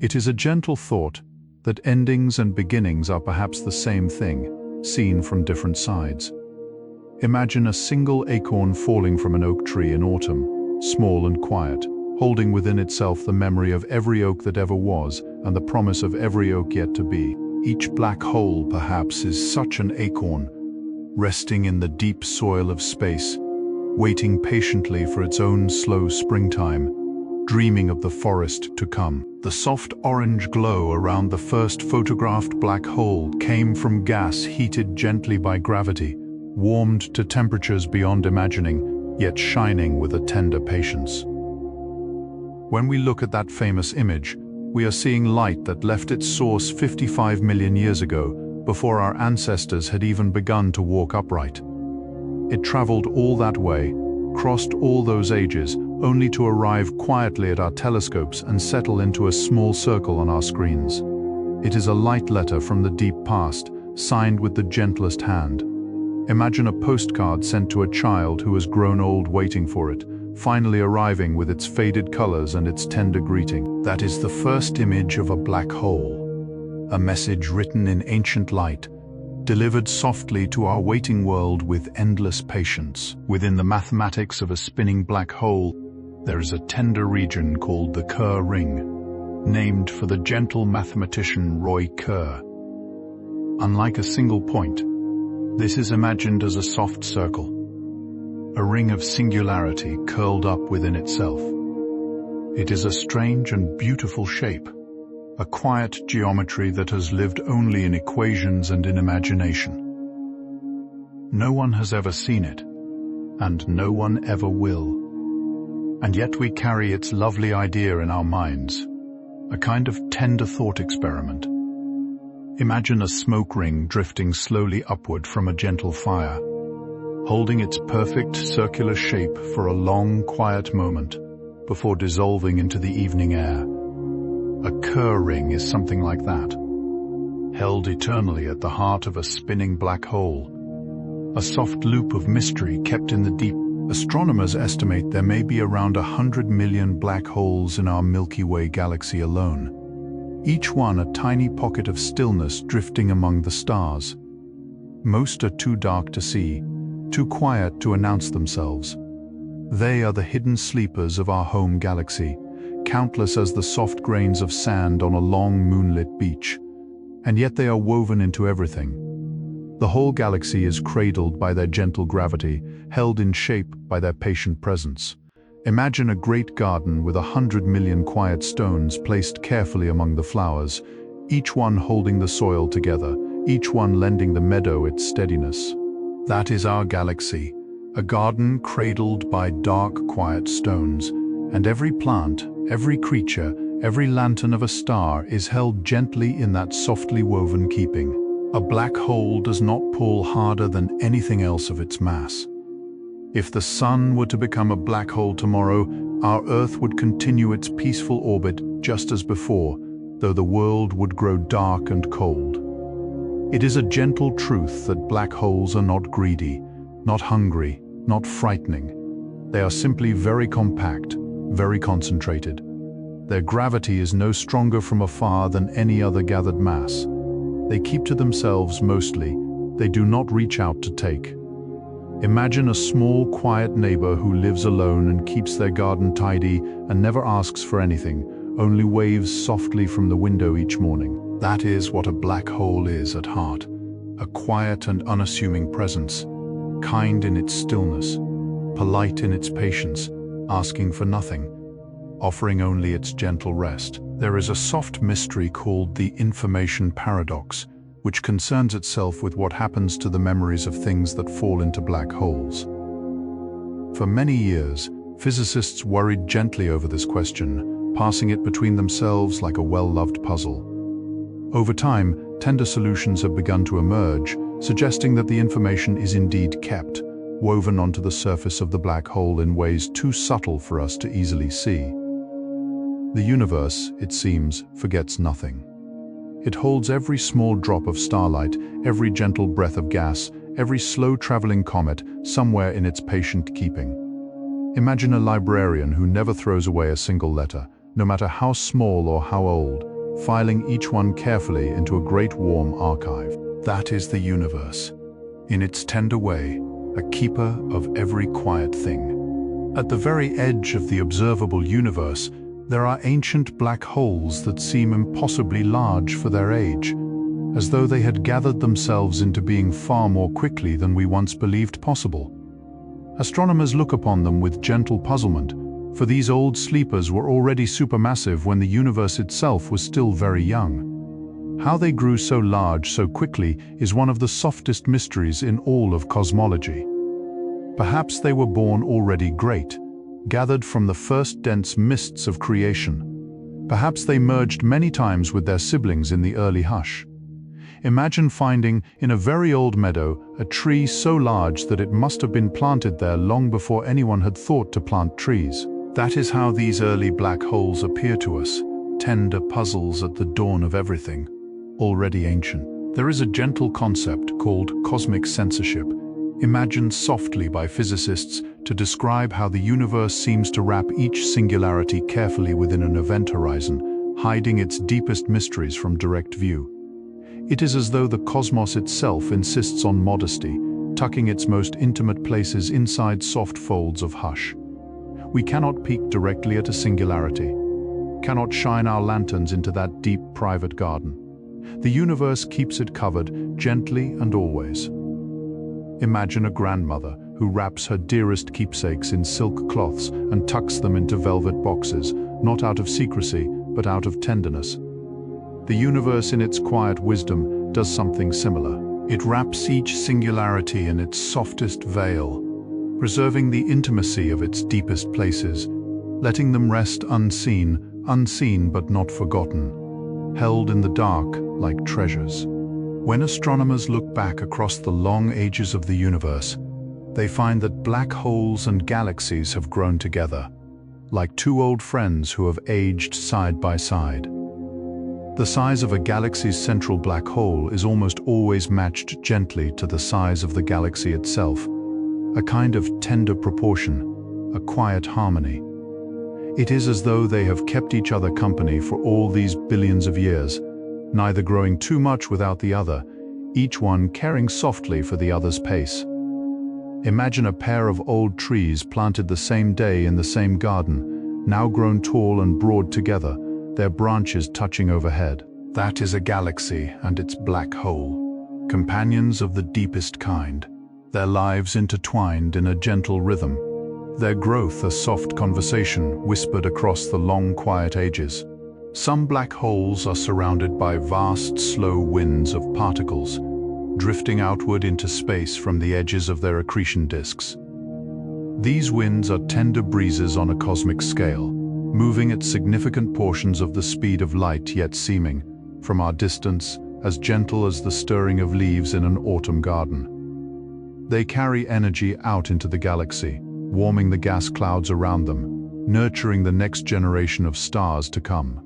It is a gentle thought that endings and beginnings are perhaps the same thing, seen from different sides. Imagine a single acorn falling from an oak tree in autumn, small and quiet, holding within itself the memory of every oak that ever was and the promise of every oak yet to be. Each black hole, perhaps, is such an acorn, resting in the deep soil of space, waiting patiently for its own slow springtime, dreaming of the forest to come. The soft orange glow around the first photographed black hole came from gas heated gently by gravity, warmed to temperatures beyond imagining, yet shining with a tender patience. When we look at that famous image, we are seeing light that left its source 55 million years ago, before our ancestors had even begun to walk upright. It traveled all that way, crossed all those ages, only to arrive quietly at our telescopes and settle into a small circle on our screens. It is a light letter from the deep past, signed with the gentlest hand. Imagine a postcard sent to a child who has grown old waiting for it, finally arriving with its faded colors and its tender greeting. That is the first image of a black hole. A message written in ancient light, delivered softly to our waiting world with endless patience. Within the mathematics of a spinning black hole, there is a tender region called the Kerr ring, named for the gentle mathematician Roy Kerr. Unlike a single point, this is imagined as a soft circle, a ring of singularity curled up within itself. It is a strange and beautiful shape, a quiet geometry that has lived only in equations and in imagination. No one has ever seen it, and no one ever will. And yet we carry its lovely idea in our minds, a kind of tender thought experiment. Imagine a smoke ring drifting slowly upward from a gentle fire, holding its perfect circular shape for a long, quiet moment before dissolving into the evening air. A Kerr ring is something like that, held eternally at the heart of a spinning black hole, a soft loop of mystery kept in the deep. Astronomers estimate there may be around 100 million black holes in our Milky Way galaxy alone, each one a tiny pocket of stillness drifting among the stars. Most are too dark to see, too quiet to announce themselves. They are the hidden sleepers of our home galaxy, countless as the soft grains of sand on a long moonlit beach, and yet they are woven into everything. The whole galaxy is cradled by their gentle gravity, held in shape by their patient presence. Imagine a great garden with 100 million quiet stones placed carefully among the flowers, each one holding the soil together, each one lending the meadow its steadiness. That is our galaxy, a garden cradled by dark, quiet stones, and every plant, every creature, every lantern of a star is held gently in that softly woven keeping. A black hole does not pull harder than anything else of its mass. If the sun were to become a black hole tomorrow, our Earth would continue its peaceful orbit just as before, though the world would grow dark and cold. It is a gentle truth that black holes are not greedy, not hungry, not frightening. They are simply very compact, very concentrated. Their gravity is no stronger from afar than any other gathered mass. They keep to themselves mostly. They do not reach out to take. Imagine a small, quiet neighbor who lives alone and keeps their garden tidy and never asks for anything, only waves softly from the window each morning. That is what a black hole is at heart. A quiet and unassuming presence, kind in its stillness, polite in its patience, asking for nothing, offering only its gentle rest. There is a soft mystery called the information paradox, which concerns itself with what happens to the memories of things that fall into black holes. For many years, physicists worried gently over this question, passing it between themselves like a well-loved puzzle. Over time, tender solutions have begun to emerge, suggesting that the information is indeed kept, woven onto the surface of the black hole in ways too subtle for us to easily see. The universe, it seems, forgets nothing. It holds every small drop of starlight, every gentle breath of gas, every slow-traveling comet somewhere in its patient keeping. Imagine a librarian who never throws away a single letter, no matter how small or how old, filing each one carefully into a great warm archive. That is the universe. In its tender way, a keeper of every quiet thing. At the very edge of the observable universe, there are ancient black holes that seem impossibly large for their age, as though they had gathered themselves into being far more quickly than we once believed possible. Astronomers look upon them with gentle puzzlement, for these old sleepers were already supermassive when the universe itself was still very young. How they grew so large so quickly is one of the softest mysteries in all of cosmology. Perhaps they were born already great, gathered from the first dense mists of creation. Perhaps they merged many times with their siblings in the early hush. Imagine finding, in a very old meadow, a tree so large that it must have been planted there long before anyone had thought to plant trees. That is how these early black holes appear to us, tender puzzles at the dawn of everything, already ancient. There is a gentle concept called cosmic censorship, imagined softly by physicists to describe how the universe seems to wrap each singularity carefully within an event horizon, hiding its deepest mysteries from direct view. It is as though the cosmos itself insists on modesty, tucking its most intimate places inside soft folds of hush. We cannot peek directly at a singularity, cannot shine our lanterns into that deep private garden. The universe keeps it covered, gently and always. Imagine a grandmother who wraps her dearest keepsakes in silk cloths and tucks them into velvet boxes, not out of secrecy, but out of tenderness. The universe in its quiet wisdom does something similar. It wraps each singularity in its softest veil, preserving the intimacy of its deepest places, letting them rest unseen but not forgotten, held in the dark like treasures. When astronomers look back across the long ages of the universe, they find that black holes and galaxies have grown together, like two old friends who have aged side by side. The size of a galaxy's central black hole is almost always matched gently to the size of the galaxy itself, a kind of tender proportion, a quiet harmony. It is as though they have kept each other company for all these billions of years, neither growing too much without the other, each one caring softly for the other's pace. Imagine a pair of old trees planted the same day in the same garden, now grown tall and broad together, their branches touching overhead. That is a galaxy and its black hole, companions of the deepest kind, their lives intertwined in a gentle rhythm, their growth a soft conversation whispered across the long quiet ages. Some black holes are surrounded by vast, slow winds of particles, drifting outward into space from the edges of their accretion disks. These winds are tender breezes on a cosmic scale, moving at significant portions of the speed of light, yet seeming, from our distance, as gentle as the stirring of leaves in an autumn garden. They carry energy out into the galaxy, warming the gas clouds around them, nurturing the next generation of stars to come.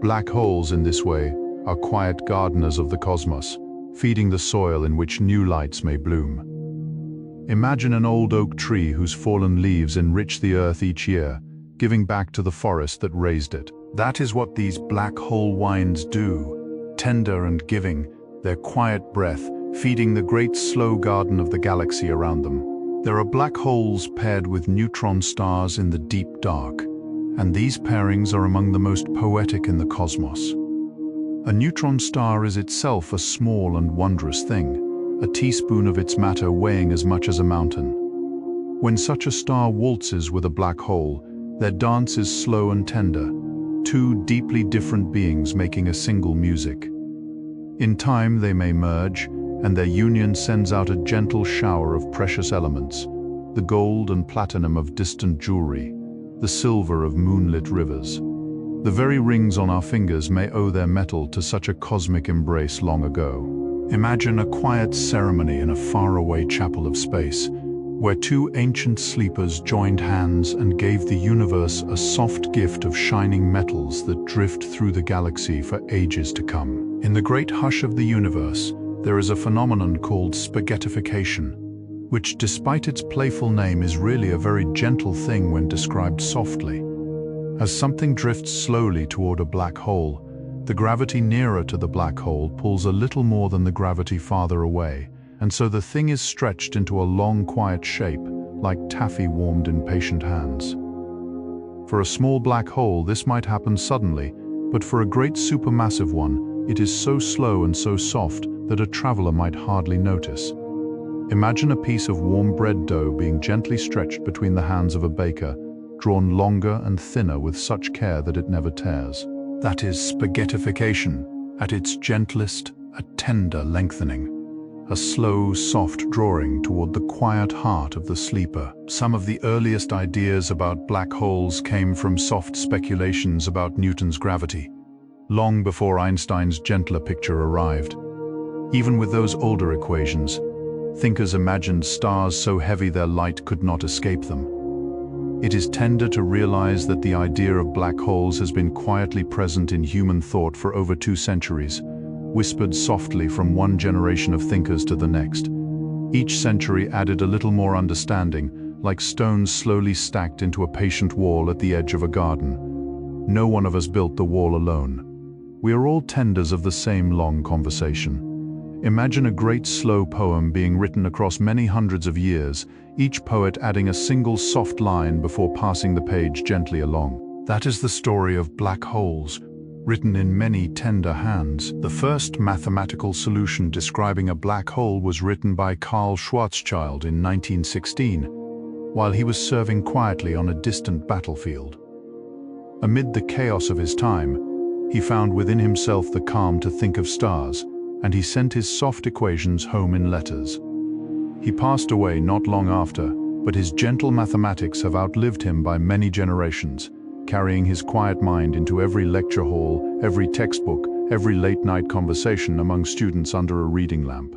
Black holes, in this way, are quiet gardeners of the cosmos, feeding the soil in which new lights may bloom. Imagine an old oak tree whose fallen leaves enrich the earth each year, giving back to the forest that raised it. That is what these black hole winds do, tender and giving, their quiet breath, feeding the great slow garden of the galaxy around them. There are black holes paired with neutron stars in the deep dark, and these pairings are among the most poetic in the cosmos. A neutron star is itself a small and wondrous thing, a teaspoon of its matter weighing as much as a mountain. When such a star waltzes with a black hole, their dance is slow and tender, two deeply different beings making a single music. In time they may merge, and their union sends out a gentle shower of precious elements, the gold and platinum of distant jewelry, the silver of moonlit rivers. The very rings on our fingers may owe their metal to such a cosmic embrace long ago. Imagine a quiet ceremony in a faraway chapel of space, where two ancient sleepers joined hands and gave the universe a soft gift of shining metals that drift through the galaxy for ages to come. In the great hush of the universe, there is a phenomenon called spaghettification, which, despite its playful name, is really a very gentle thing when described softly. As something drifts slowly toward a black hole, the gravity nearer to the black hole pulls a little more than the gravity farther away, and so the thing is stretched into a long, quiet shape, like taffy warmed in patient hands. For a small black hole, this might happen suddenly, but for a great supermassive one, it is so slow and so soft that a traveler might hardly notice. Imagine a piece of warm bread dough being gently stretched between the hands of a baker, drawn longer and thinner with such care that it never tears. That is spaghettification, at its gentlest, a tender lengthening. A slow, soft drawing toward the quiet heart of the sleeper. Some of the earliest ideas about black holes came from soft speculations about Newton's gravity, long before Einstein's gentler picture arrived. Even with those older equations, thinkers imagined stars so heavy their light could not escape them. It is tender to realize that the idea of black holes has been quietly present in human thought for over 2 centuries, whispered softly from one generation of thinkers to the next. Each century added a little more understanding, like stones slowly stacked into a patient wall at the edge of a garden. No one of us built the wall alone. We are all tenders of the same long conversation. Imagine a great slow poem being written across many hundreds of years, each poet adding a single soft line before passing the page gently along. That is the story of black holes, written in many tender hands. The first mathematical solution describing a black hole was written by Carl Schwarzschild in 1916, while he was serving quietly on a distant battlefield. Amid the chaos of his time, he found within himself the calm to think of stars, and he sent his soft equations home in letters. He passed away not long after, but his gentle mathematics have outlived him by many generations, carrying his quiet mind into every lecture hall, every textbook, every late-night conversation among students under a reading lamp.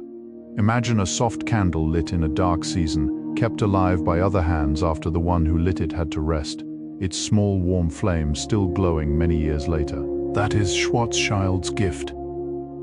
Imagine a soft candle lit in a dark season, kept alive by other hands after the one who lit it had to rest, its small warm flame still glowing many years later. That is Schwarzschild's gift.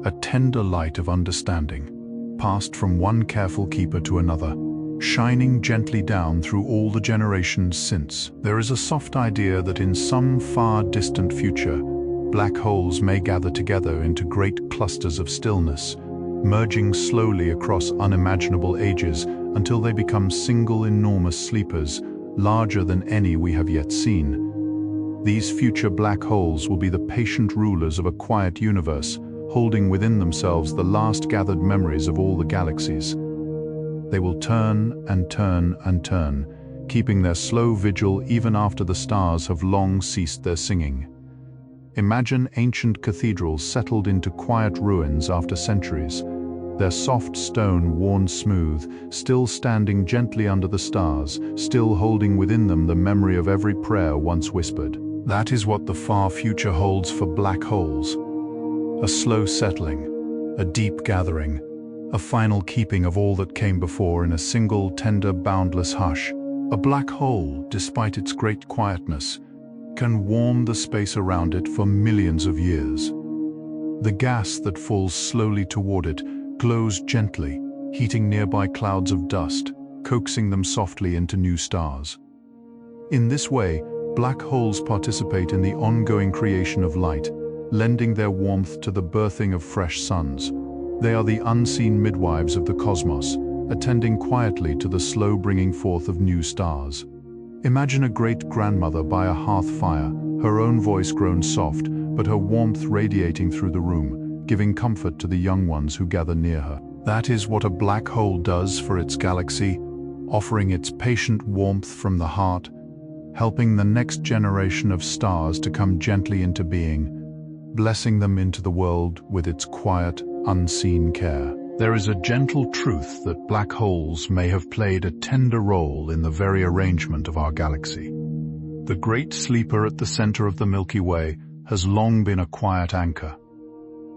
A tender light of understanding, passed from one careful keeper to another, shining gently down through all the generations since. There is a soft idea that in some far distant future, black holes may gather together into great clusters of stillness, merging slowly across unimaginable ages until they become single enormous sleepers, larger than any we have yet seen. These future black holes will be the patient rulers of a quiet universe, holding within themselves the last gathered memories of all the galaxies. They will turn and turn and turn, keeping their slow vigil even after the stars have long ceased their singing. Imagine ancient cathedrals settled into quiet ruins after centuries, their soft stone worn smooth, still standing gently under the stars, still holding within them the memory of every prayer once whispered. That is what the far future holds for black holes. A slow settling, a deep gathering, a final keeping of all that came before in a single, tender, boundless hush. A black hole, despite its great quietness, can warm the space around it for millions of years. The gas that falls slowly toward it glows gently, heating nearby clouds of dust, coaxing them softly into new stars. In this way, black holes participate in the ongoing creation of light, lending their warmth to the birthing of fresh suns. They are the unseen midwives of the cosmos, attending quietly to the slow bringing forth of new stars. Imagine a great-grandmother by a hearth fire, her own voice grown soft, but her warmth radiating through the room, giving comfort to the young ones who gather near her. That is what a black hole does for its galaxy, offering its patient warmth from the heart, helping the next generation of stars to come gently into being, blessing them into the world with its quiet, unseen care. There is a gentle truth that black holes may have played a tender role in the very arrangement of our galaxy. The great sleeper at the center of the Milky Way has long been a quiet anchor,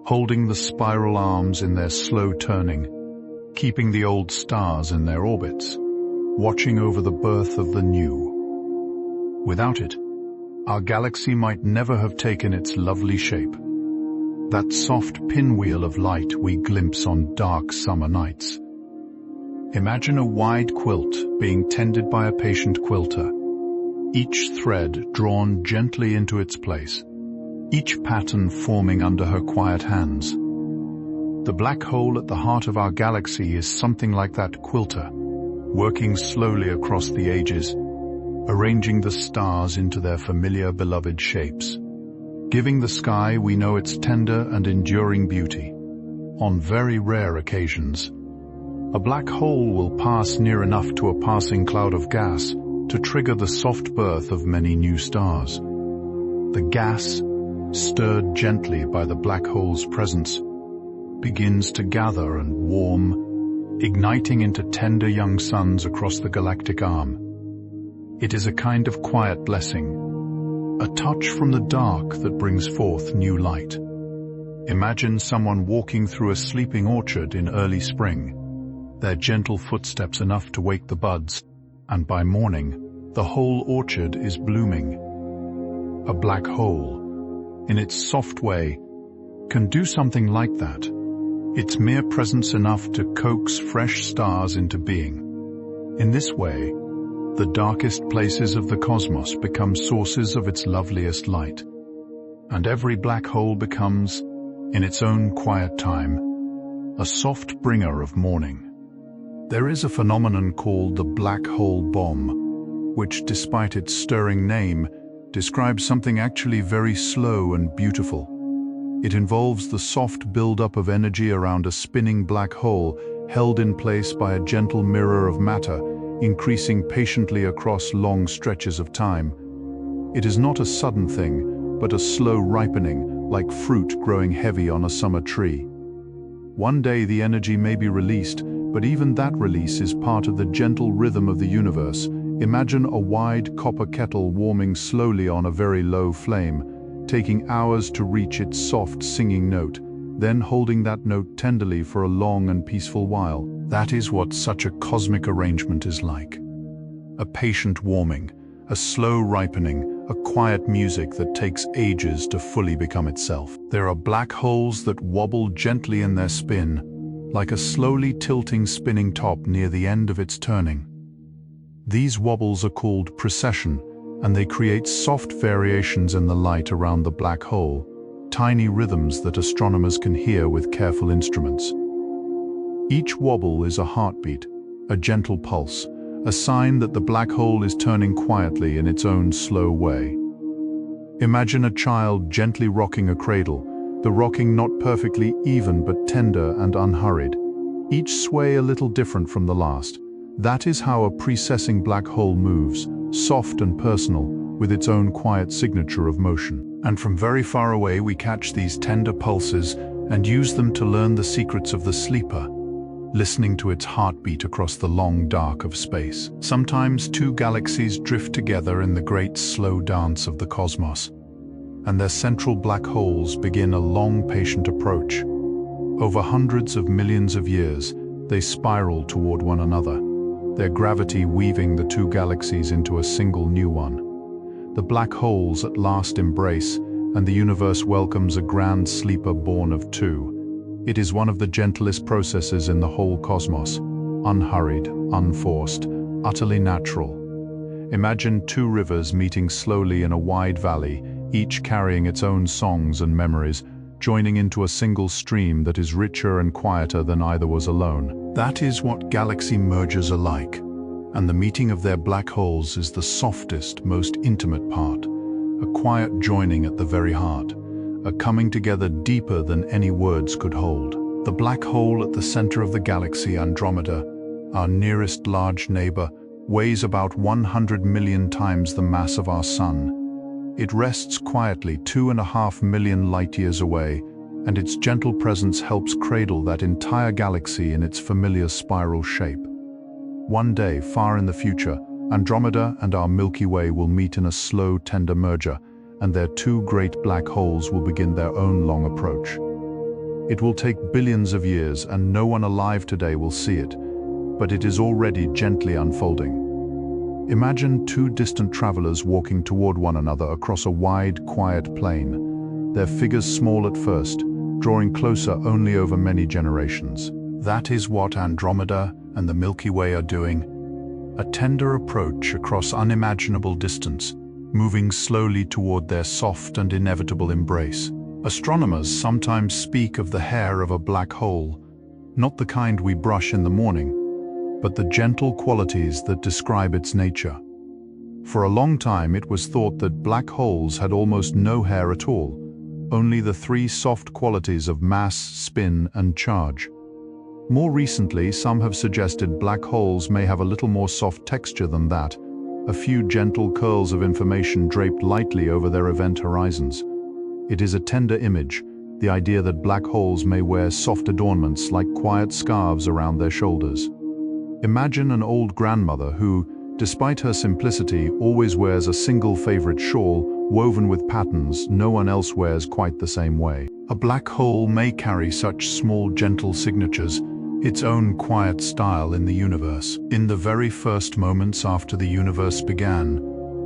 holding the spiral arms in their slow turning, keeping the old stars in their orbits, watching over the birth of the new. Without it, our galaxy might never have taken its lovely shape. That soft pinwheel of light we glimpse on dark summer nights. Imagine a wide quilt being tended by a patient quilter, each thread drawn gently into its place, each pattern forming under her quiet hands. The black hole at the heart of our galaxy is something like that quilter, working slowly across the ages, arranging the stars into their familiar beloved shapes, giving the sky we know its tender and enduring beauty. On very rare occasions, a black hole will pass near enough to a passing cloud of gas to trigger the soft birth of many new stars. The gas, stirred gently by the black hole's presence, begins to gather and warm, igniting into tender young suns across the galactic arm. It is a kind of quiet blessing, a touch from the dark that brings forth new light. Imagine someone walking through a sleeping orchard in early spring, their gentle footsteps enough to wake the buds, and by morning, the whole orchard is blooming. A black hole, in its soft way, can do something like that. Its mere presence enough to coax fresh stars into being. In this way, the darkest places of the cosmos become sources of its loveliest light, and every black hole becomes, in its own quiet time, a soft bringer of morning. There is a phenomenon called the black hole bomb, which, despite its stirring name, describes something actually very slow and beautiful. It involves the soft build-up of energy around a spinning black hole held in place by a gentle mirror of matter, increasing patiently across long stretches of time. It is not a sudden thing, but a slow ripening, like fruit growing heavy on a summer tree. One day the energy may be released, but even that release is part of the gentle rhythm of the universe. Imagine a wide copper kettle warming slowly on a very low flame, taking hours to reach its soft singing note, then holding that note tenderly for a long and peaceful while. That is what such a cosmic arrangement is like. A patient warming, a slow ripening, a quiet music that takes ages to fully become itself. There are black holes that wobble gently in their spin, like a slowly tilting spinning top near the end of its turning. These wobbles are called precession, and they create soft variations in the light around the black hole, tiny rhythms that astronomers can hear with careful instruments. Each wobble is a heartbeat, a gentle pulse, a sign that the black hole is turning quietly in its own slow way. Imagine a child gently rocking a cradle, the rocking not perfectly even but tender and unhurried, each sway a little different from the last. That is how a precessing black hole moves, soft and personal, with its own quiet signature of motion. And from very far away we catch these tender pulses and use them to learn the secrets of the sleeper, listening to its heartbeat across the long dark of space. Sometimes two galaxies drift together in the great slow dance of the cosmos. and their central black holes begin a long, patient approach. Over hundreds of millions of years, they spiral toward one another, their gravity weaving the two galaxies into a single new one. The black holes at last embrace, and the universe welcomes a grand sleeper born of two. It is one of the gentlest processes in the whole cosmos, unhurried, unforced, utterly natural. Imagine two rivers meeting slowly in a wide valley, each carrying its own songs and memories, joining into a single stream that is richer and quieter than either was alone. That is what galaxy mergers are like, and the meeting of their black holes is the softest, most intimate part, a quiet joining at the very heart, a coming together deeper than any words could hold. The black hole at the center of the galaxy, Andromeda, our nearest large neighbor, weighs about 100 million times the mass of our Sun. It rests quietly 2.5 million light-years away, and its gentle presence helps cradle that entire galaxy in its familiar spiral shape. One day, far in the future, Andromeda and our Milky Way will meet in a slow, tender merger, and their two great black holes will begin their own long approach. It will take billions of years, and no one alive today will see it, but it is already gently unfolding. Imagine two distant travelers walking toward one another across a wide, quiet plain, their figures small at first, drawing closer only over many generations. That is what Andromeda and the Milky Way are doing, a tender approach across unimaginable distance, moving slowly toward their soft and inevitable embrace. Astronomers sometimes speak of the hair of a black hole, not the kind we brush in the morning, but the gentle qualities that describe its nature. For a long time it was thought that black holes had almost no hair at all, only the three soft qualities of mass, spin, and charge. More recently, some have suggested black holes may have a little more soft texture than that, a few gentle curls of information draped lightly over their event horizons. It is a tender image, the idea that black holes may wear soft adornments like quiet scarves around their shoulders. Imagine an old grandmother who, despite her simplicity, always wears a single favorite shawl woven with patterns no one else wears quite the same way. A black hole may carry such small, gentle signatures, its own quiet style in the universe. In the very first moments after the universe began,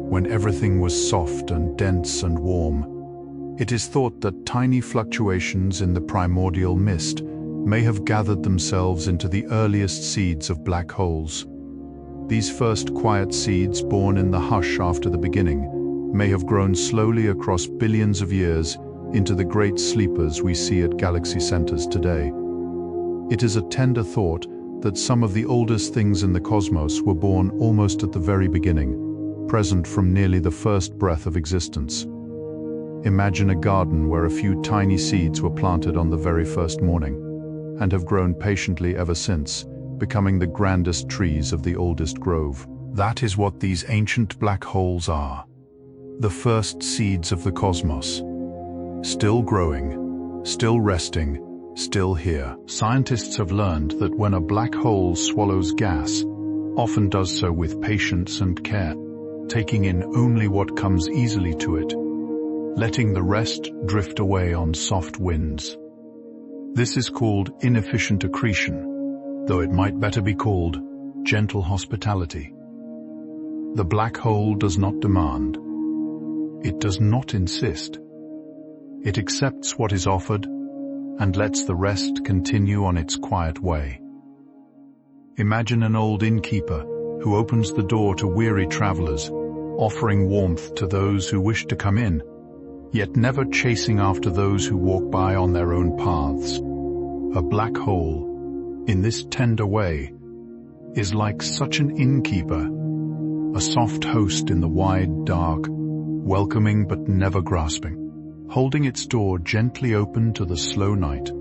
when everything was soft and dense and warm, it is thought that tiny fluctuations in the primordial mist may have gathered themselves into the earliest seeds of black holes. These first quiet seeds, born in the hush after the beginning, may have grown slowly across billions of years into the great sleepers we see at galaxy centers today. It is a tender thought that some of the oldest things in the cosmos were born almost at the very beginning, present from nearly the first breath of existence. Imagine a garden where a few tiny seeds were planted on the very first morning, and have grown patiently ever since, becoming the grandest trees of the oldest grove. That is what these ancient black holes are. The first seeds of the cosmos. Still growing, still resting, still here. Scientists have learned that when a black hole swallows gas, often does so with patience and care, taking in only what comes easily to it, letting the rest drift away on soft winds. This is called inefficient accretion, though it might better be called gentle hospitality. The black hole does not demand. It does not insist. It accepts what is offered and lets the rest continue on its quiet way. Imagine an old innkeeper who opens the door to weary travelers, offering warmth to those who wish to come in, yet never chasing after those who walk by on their own paths. A black hole, in this tender way, is like such an innkeeper, a soft host in the wide, dark, welcoming but never grasping, holding its door gently open to the slow night,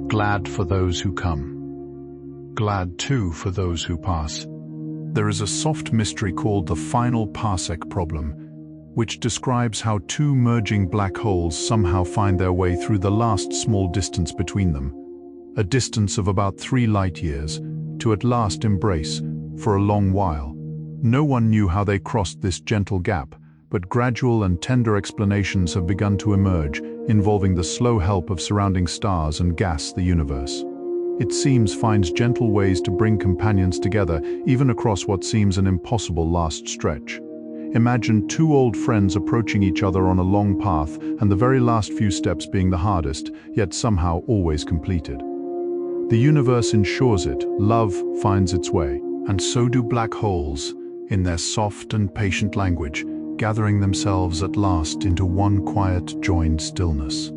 glad for those who come, glad too for those who pass. There is a soft mystery called the final parsec problem, which describes how two merging black holes somehow find their way through the last small distance between them, a distance of about 3 light-years, to at last embrace for a long while. No one knew how they crossed this gentle gap, but gradual and tender explanations have begun to emerge, involving the slow help of surrounding stars and gas the universe. It seems finds gentle ways to bring companions together, even across what seems an impossible last stretch. Imagine two old friends approaching each other on a long path, and the very last few steps being the hardest, yet somehow always completed. The universe ensures it, love finds its way, and so do black holes, in their soft and patient language, gathering themselves at last into one quiet, joined stillness.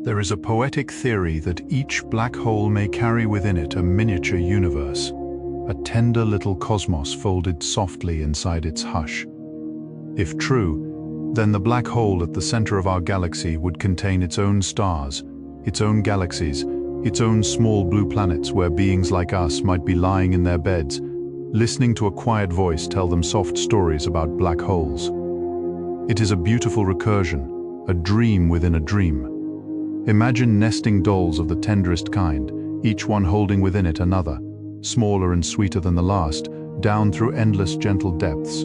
There is a poetic theory that each black hole may carry within it a miniature universe, a tender little cosmos folded softly inside its hush. If true, then the black hole at the center of our galaxy would contain its own stars, its own galaxies, its own small blue planets where beings like us might be lying in their beds, listening to a quiet voice tell them soft stories about black holes. It is a beautiful recursion, a dream within a dream. Imagine nesting dolls of the tenderest kind, each one holding within it another, smaller and sweeter than the last, down through endless gentle depths.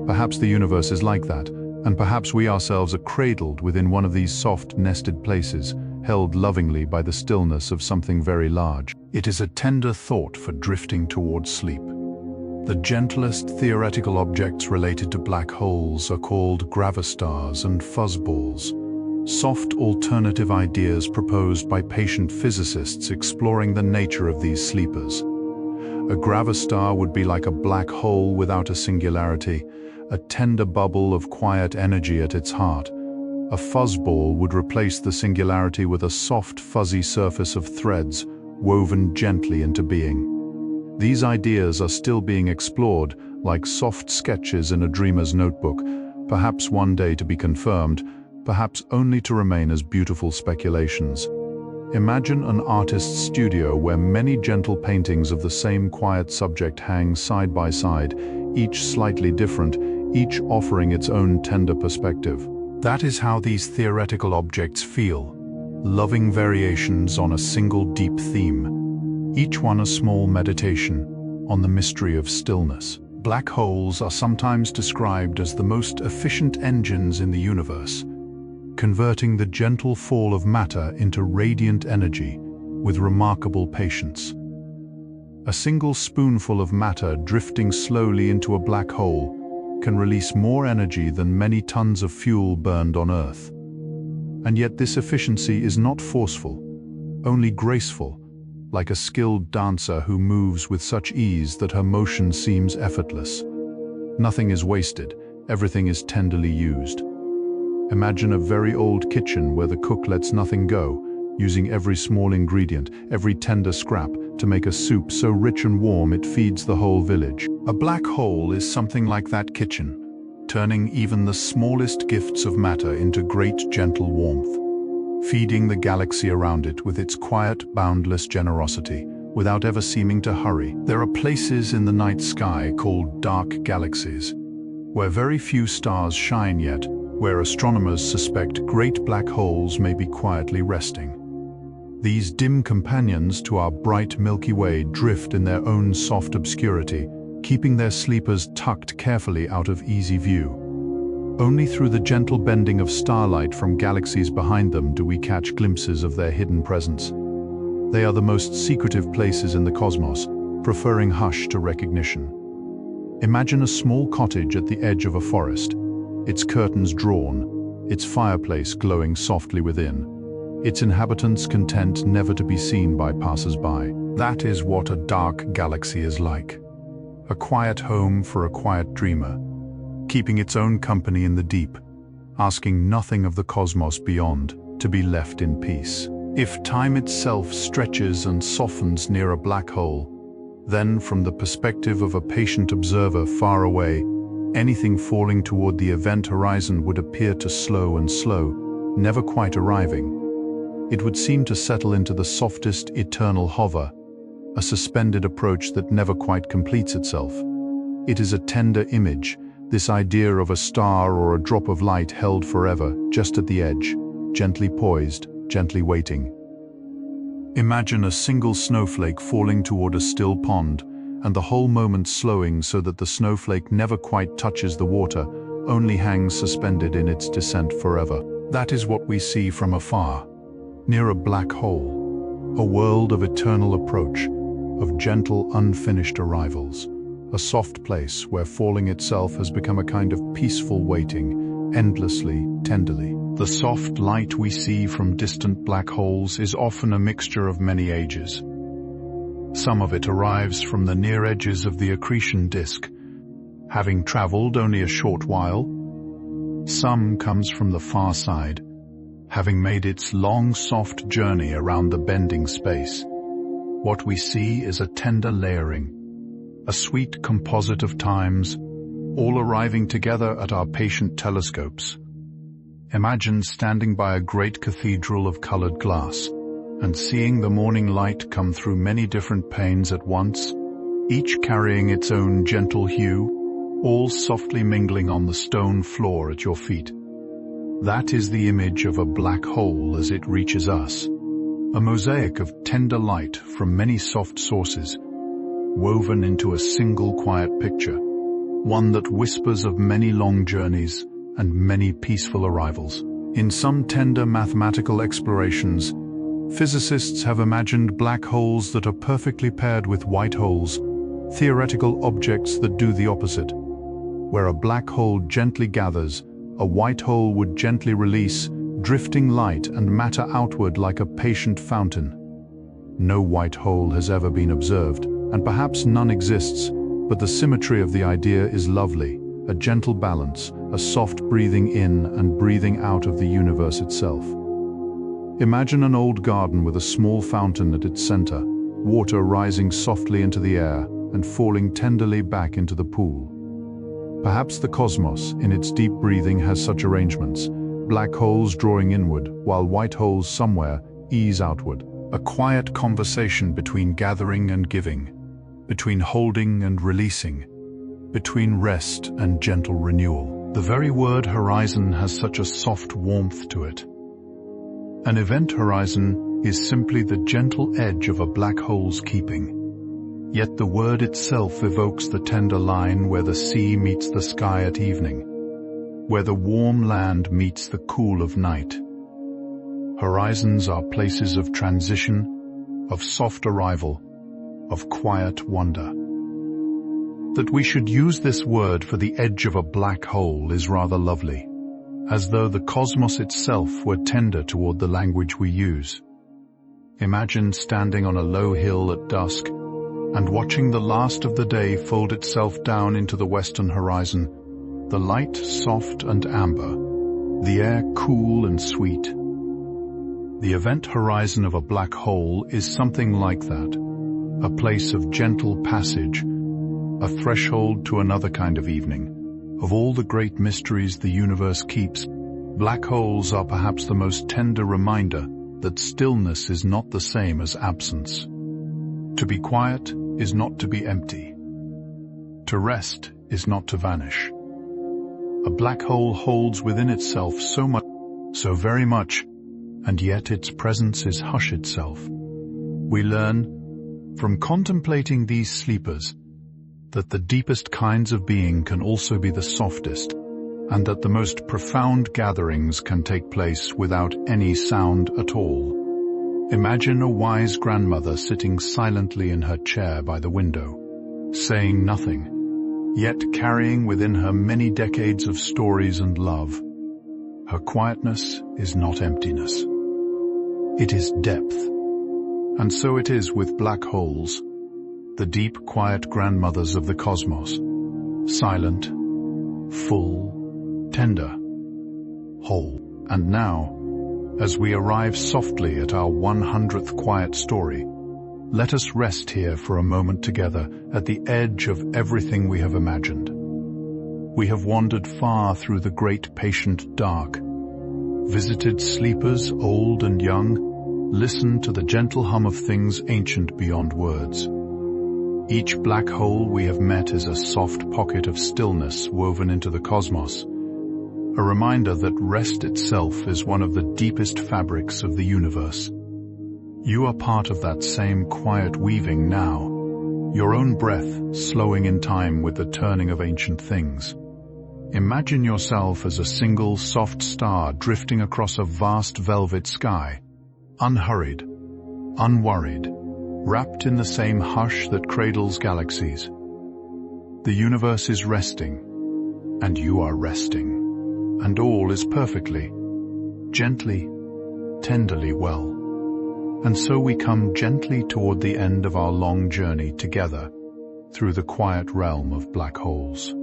Perhaps the universe is like that, and perhaps we ourselves are cradled within one of these soft, nested places, held lovingly by the stillness of something very large. It is a tender thought for drifting towards sleep. The gentlest theoretical objects related to black holes are called gravastars and fuzzballs, soft alternative ideas proposed by patient physicists exploring the nature of these sleepers. A gravastar would be like a black hole without a singularity, a tender bubble of quiet energy at its heart. A fuzzball would replace the singularity with a soft, fuzzy surface of threads woven gently into being. These ideas are still being explored, like soft sketches in a dreamer's notebook, perhaps one day to be confirmed, perhaps only to remain as beautiful speculations. Imagine an artist's studio where many gentle paintings of the same quiet subject hang side by side, each slightly different, each offering its own tender perspective. That is how these theoretical objects feel, loving variations on a single deep theme. Each one a small meditation on the mystery of stillness. Black holes are sometimes described as the most efficient engines in the universe, converting the gentle fall of matter into radiant energy with remarkable patience. A single spoonful of matter drifting slowly into a black hole can release more energy than many tons of fuel burned on Earth. And yet this efficiency is not forceful, only graceful, like a skilled dancer who moves with such ease that her motion seems effortless. Nothing is wasted, everything is tenderly used. Imagine a very old kitchen where the cook lets nothing go, using every small ingredient, every tender scrap, to make a soup so rich and warm it feeds the whole village. A black hole is something like that kitchen, turning even the smallest gifts of matter into great gentle warmth, feeding the galaxy around it with its quiet, boundless generosity, without ever seeming to hurry. There are places in the night sky called dark galaxies, where very few stars shine yet, where astronomers suspect great black holes may be quietly resting. These dim companions to our bright Milky Way drift in their own soft obscurity, keeping their sleepers tucked carefully out of easy view. Only through the gentle bending of starlight from galaxies behind them do we catch glimpses of their hidden presence. They are the most secretive places in the cosmos, preferring hush to recognition. Imagine a small cottage at the edge of a forest, its curtains drawn, its fireplace glowing softly within, its inhabitants content never to be seen by passers-by. That is what a dark galaxy is like. A quiet home for a quiet dreamer, keeping its own company in the deep, asking nothing of the cosmos beyond to be left in peace. If time itself stretches and softens near a black hole, then from the perspective of a patient observer far away, anything falling toward the event horizon would appear to slow and slow, never quite arriving. It would seem to settle into the softest eternal hover, a suspended approach that never quite completes itself. It is a tender image, this idea of a star or a drop of light held forever, just at the edge, gently poised, gently waiting. Imagine a single snowflake falling toward a still pond, and the whole moment slowing so that the snowflake never quite touches the water, only hangs suspended in its descent forever. That is what we see from afar, near a black hole, a world of eternal approach, of gentle, unfinished arrivals, a soft place where falling itself has become a kind of peaceful waiting, endlessly, tenderly. The soft light we see from distant black holes is often a mixture of many ages. Some of it arrives from the near edges of the accretion disk, having traveled only a short while. Some comes from the far side, having made its long, soft journey around the bending space. What we see is a tender layering, a sweet composite of times, all arriving together at our patient telescopes. Imagine standing by a great cathedral of colored glass and seeing the morning light come through many different panes at once, each carrying its own gentle hue, all softly mingling on the stone floor at your feet. That is the image of a black hole as it reaches us, a mosaic of tender light from many soft sources, woven into a single quiet picture, one that whispers of many long journeys and many peaceful arrivals. In some tender mathematical explorations, physicists have imagined black holes that are perfectly paired with white holes, theoretical objects that do the opposite. Where a black hole gently gathers, a white hole would gently release, drifting light and matter outward like a patient fountain. No white hole has ever been observed, and perhaps none exists, but the symmetry of the idea is lovely, a gentle balance, a soft breathing in and breathing out of the universe itself. Imagine an old garden with a small fountain at its center, water rising softly into the air and falling tenderly back into the pool. Perhaps the cosmos, in its deep breathing, has such arrangements, black holes drawing inward, while white holes somewhere ease outward. A quiet conversation between gathering and giving, between holding and releasing, between rest and gentle renewal. The very word horizon has such a soft warmth to it. An event horizon is simply the gentle edge of a black hole's keeping. Yet the word itself evokes the tender line where the sea meets the sky at evening, where the warm land meets the cool of night. Horizons are places of transition, of soft arrival, of quiet wonder. That we should use this word for the edge of a black hole is rather lovely, as though the cosmos itself were tender toward the language we use. Imagine standing on a low hill at dusk and watching the last of the day fold itself down into the western horizon, the light soft and amber, the air cool and sweet. The event horizon of a black hole is something like that, a place of gentle passage, a threshold to another kind of evening. Of all the great mysteries the universe keeps, black holes are perhaps the most tender reminder that stillness is not the same as absence. To be quiet is not to be empty. To rest is not to vanish. A black hole holds within itself so much, so very much, and yet its presence is hush itself. We learn, from contemplating these sleepers, that the deepest kinds of being can also be the softest, and that the most profound gatherings can take place without any sound at all. Imagine a wise grandmother sitting silently in her chair by the window, saying nothing, yet carrying within her many decades of stories and love. Her quietness is not emptiness. It is depth. And so it is with black holes, the deep, quiet grandmothers of the cosmos, silent, full, tender, whole. And now, as we arrive softly at our 100th quiet story, let us rest here for a moment together at the edge of everything we have imagined. We have wandered far through the great patient dark, visited sleepers old and young, listened to the gentle hum of things ancient beyond words. Each black hole we have met is a soft pocket of stillness woven into the cosmos, a reminder that rest itself is one of the deepest fabrics of the universe. You are part of that same quiet weaving now, your own breath slowing in time with the turning of ancient things. Imagine yourself as a single soft star drifting across a vast velvet sky, unhurried, unworried, wrapped in the same hush that cradles galaxies. The universe is resting, and you are resting, and all is perfectly, gently, tenderly well. And so we come gently toward the end of our long journey together through the quiet realm of black holes.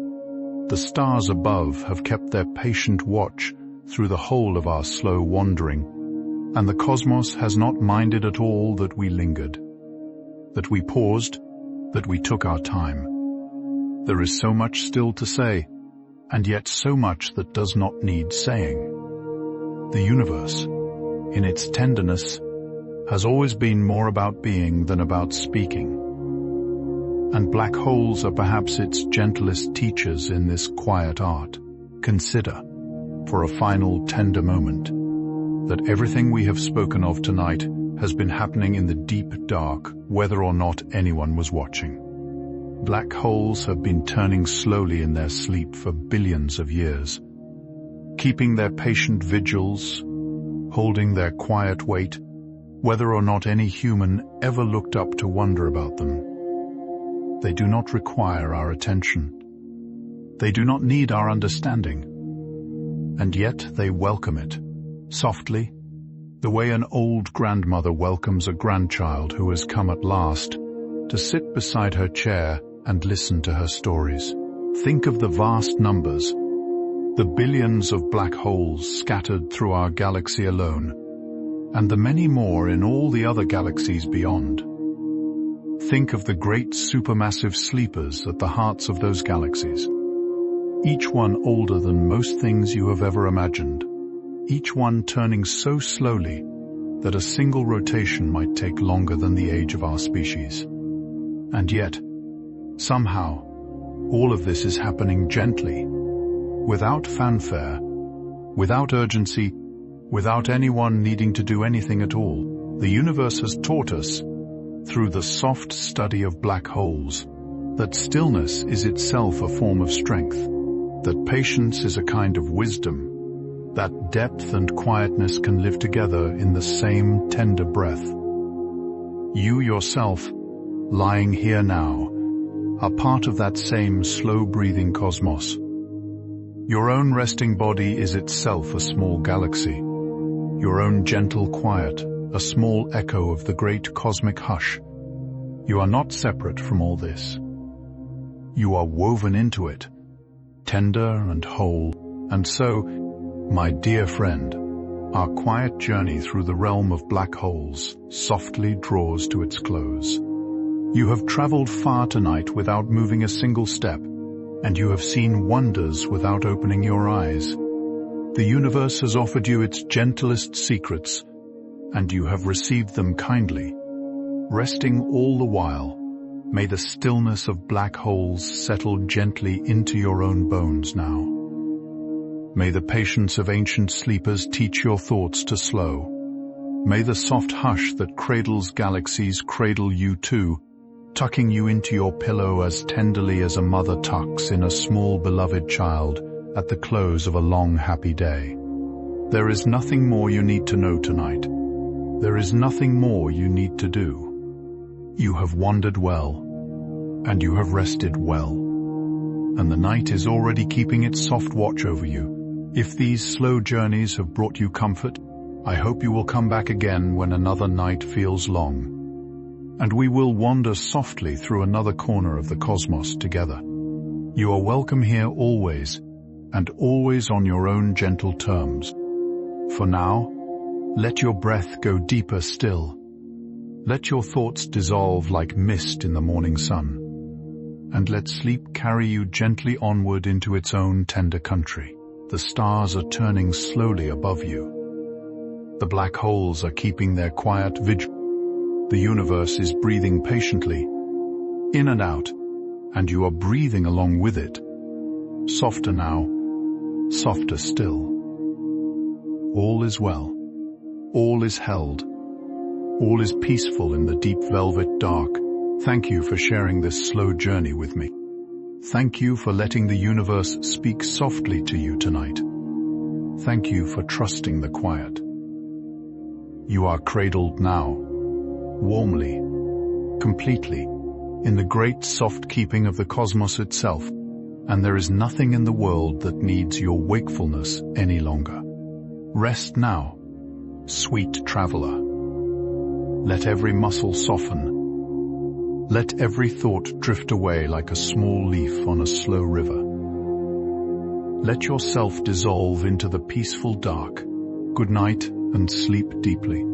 The stars above have kept their patient watch through the whole of our slow wandering, and the cosmos has not minded at all that we lingered, that we paused, that we took our time. There is so much still to say, and yet so much that does not need saying. The universe, in its tenderness, has always been more about being than about speaking. And black holes are perhaps its gentlest teachers in this quiet art. Consider, for a final tender moment, that everything we have spoken of tonight has been happening in the deep dark, whether or not anyone was watching. Black holes have been turning slowly in their sleep for billions of years, keeping their patient vigils, holding their quiet weight, whether or not any human ever looked up to wonder about them. They do not require our attention. They do not need our understanding. And yet they welcome it, softly, the way an old grandmother welcomes a grandchild who has come at last to sit beside her chair and listen to her stories. Think of the vast numbers, the billions of black holes scattered through our galaxy alone, and the many more in all the other galaxies beyond. Think of the great supermassive sleepers at the hearts of those galaxies, each one older than most things you have ever imagined, each one turning so slowly that a single rotation might take longer than the age of our species. And yet, somehow, all of this is happening gently, without fanfare, without urgency, without anyone needing to do anything at all. The universe has taught us, through the soft study of black holes, that stillness is itself a form of strength, that patience is a kind of wisdom, that depth and quietness can live together in the same tender breath. You yourself, lying here now, are part of that same slow-breathing cosmos. Your own resting body is itself a small galaxy, your own gentle quiet, a small echo of the great cosmic hush. You are not separate from all this. You are woven into it, tender and whole. And so, my dear friend, our quiet journey through the realm of black holes softly draws to its close. You have traveled far tonight without moving a single step, and you have seen wonders without opening your eyes. The universe has offered you its gentlest secrets, and you have received them kindly. Resting all the while, may the stillness of black holes settle gently into your own bones now. May the patience of ancient sleepers teach your thoughts to slow. May the soft hush that cradles galaxies cradle you too, tucking you into your pillow as tenderly as a mother tucks in a small beloved child at the close of a long happy day. There is nothing more you need to know tonight. There is nothing more you need to do. You have wandered well, and you have rested well, and the night is already keeping its soft watch over you. If these slow journeys have brought you comfort, I hope you will come back again when another night feels long, and we will wander softly through another corner of the cosmos together. You are welcome here always, and always on your own gentle terms. For now, let your breath go deeper still. Let your thoughts dissolve like mist in the morning sun, and let sleep carry you gently onward into its own tender country. The stars are turning slowly above you. The black holes are keeping their quiet vigil. The universe is breathing patiently, in and out, and you are breathing along with it. Softer now, softer still. All is well. All is held. All is peaceful in the deep velvet dark. Thank you for sharing this slow journey with me. Thank you for letting the universe speak softly to you tonight. Thank you for trusting the quiet. You are cradled now, warmly, completely, in the great soft keeping of the cosmos itself, and there is nothing in the world that needs your wakefulness any longer. Rest now, sweet traveler. Let every muscle soften. Let every thought drift away like a small leaf on a slow river. Let yourself dissolve into the peaceful dark. Good night and sleep deeply.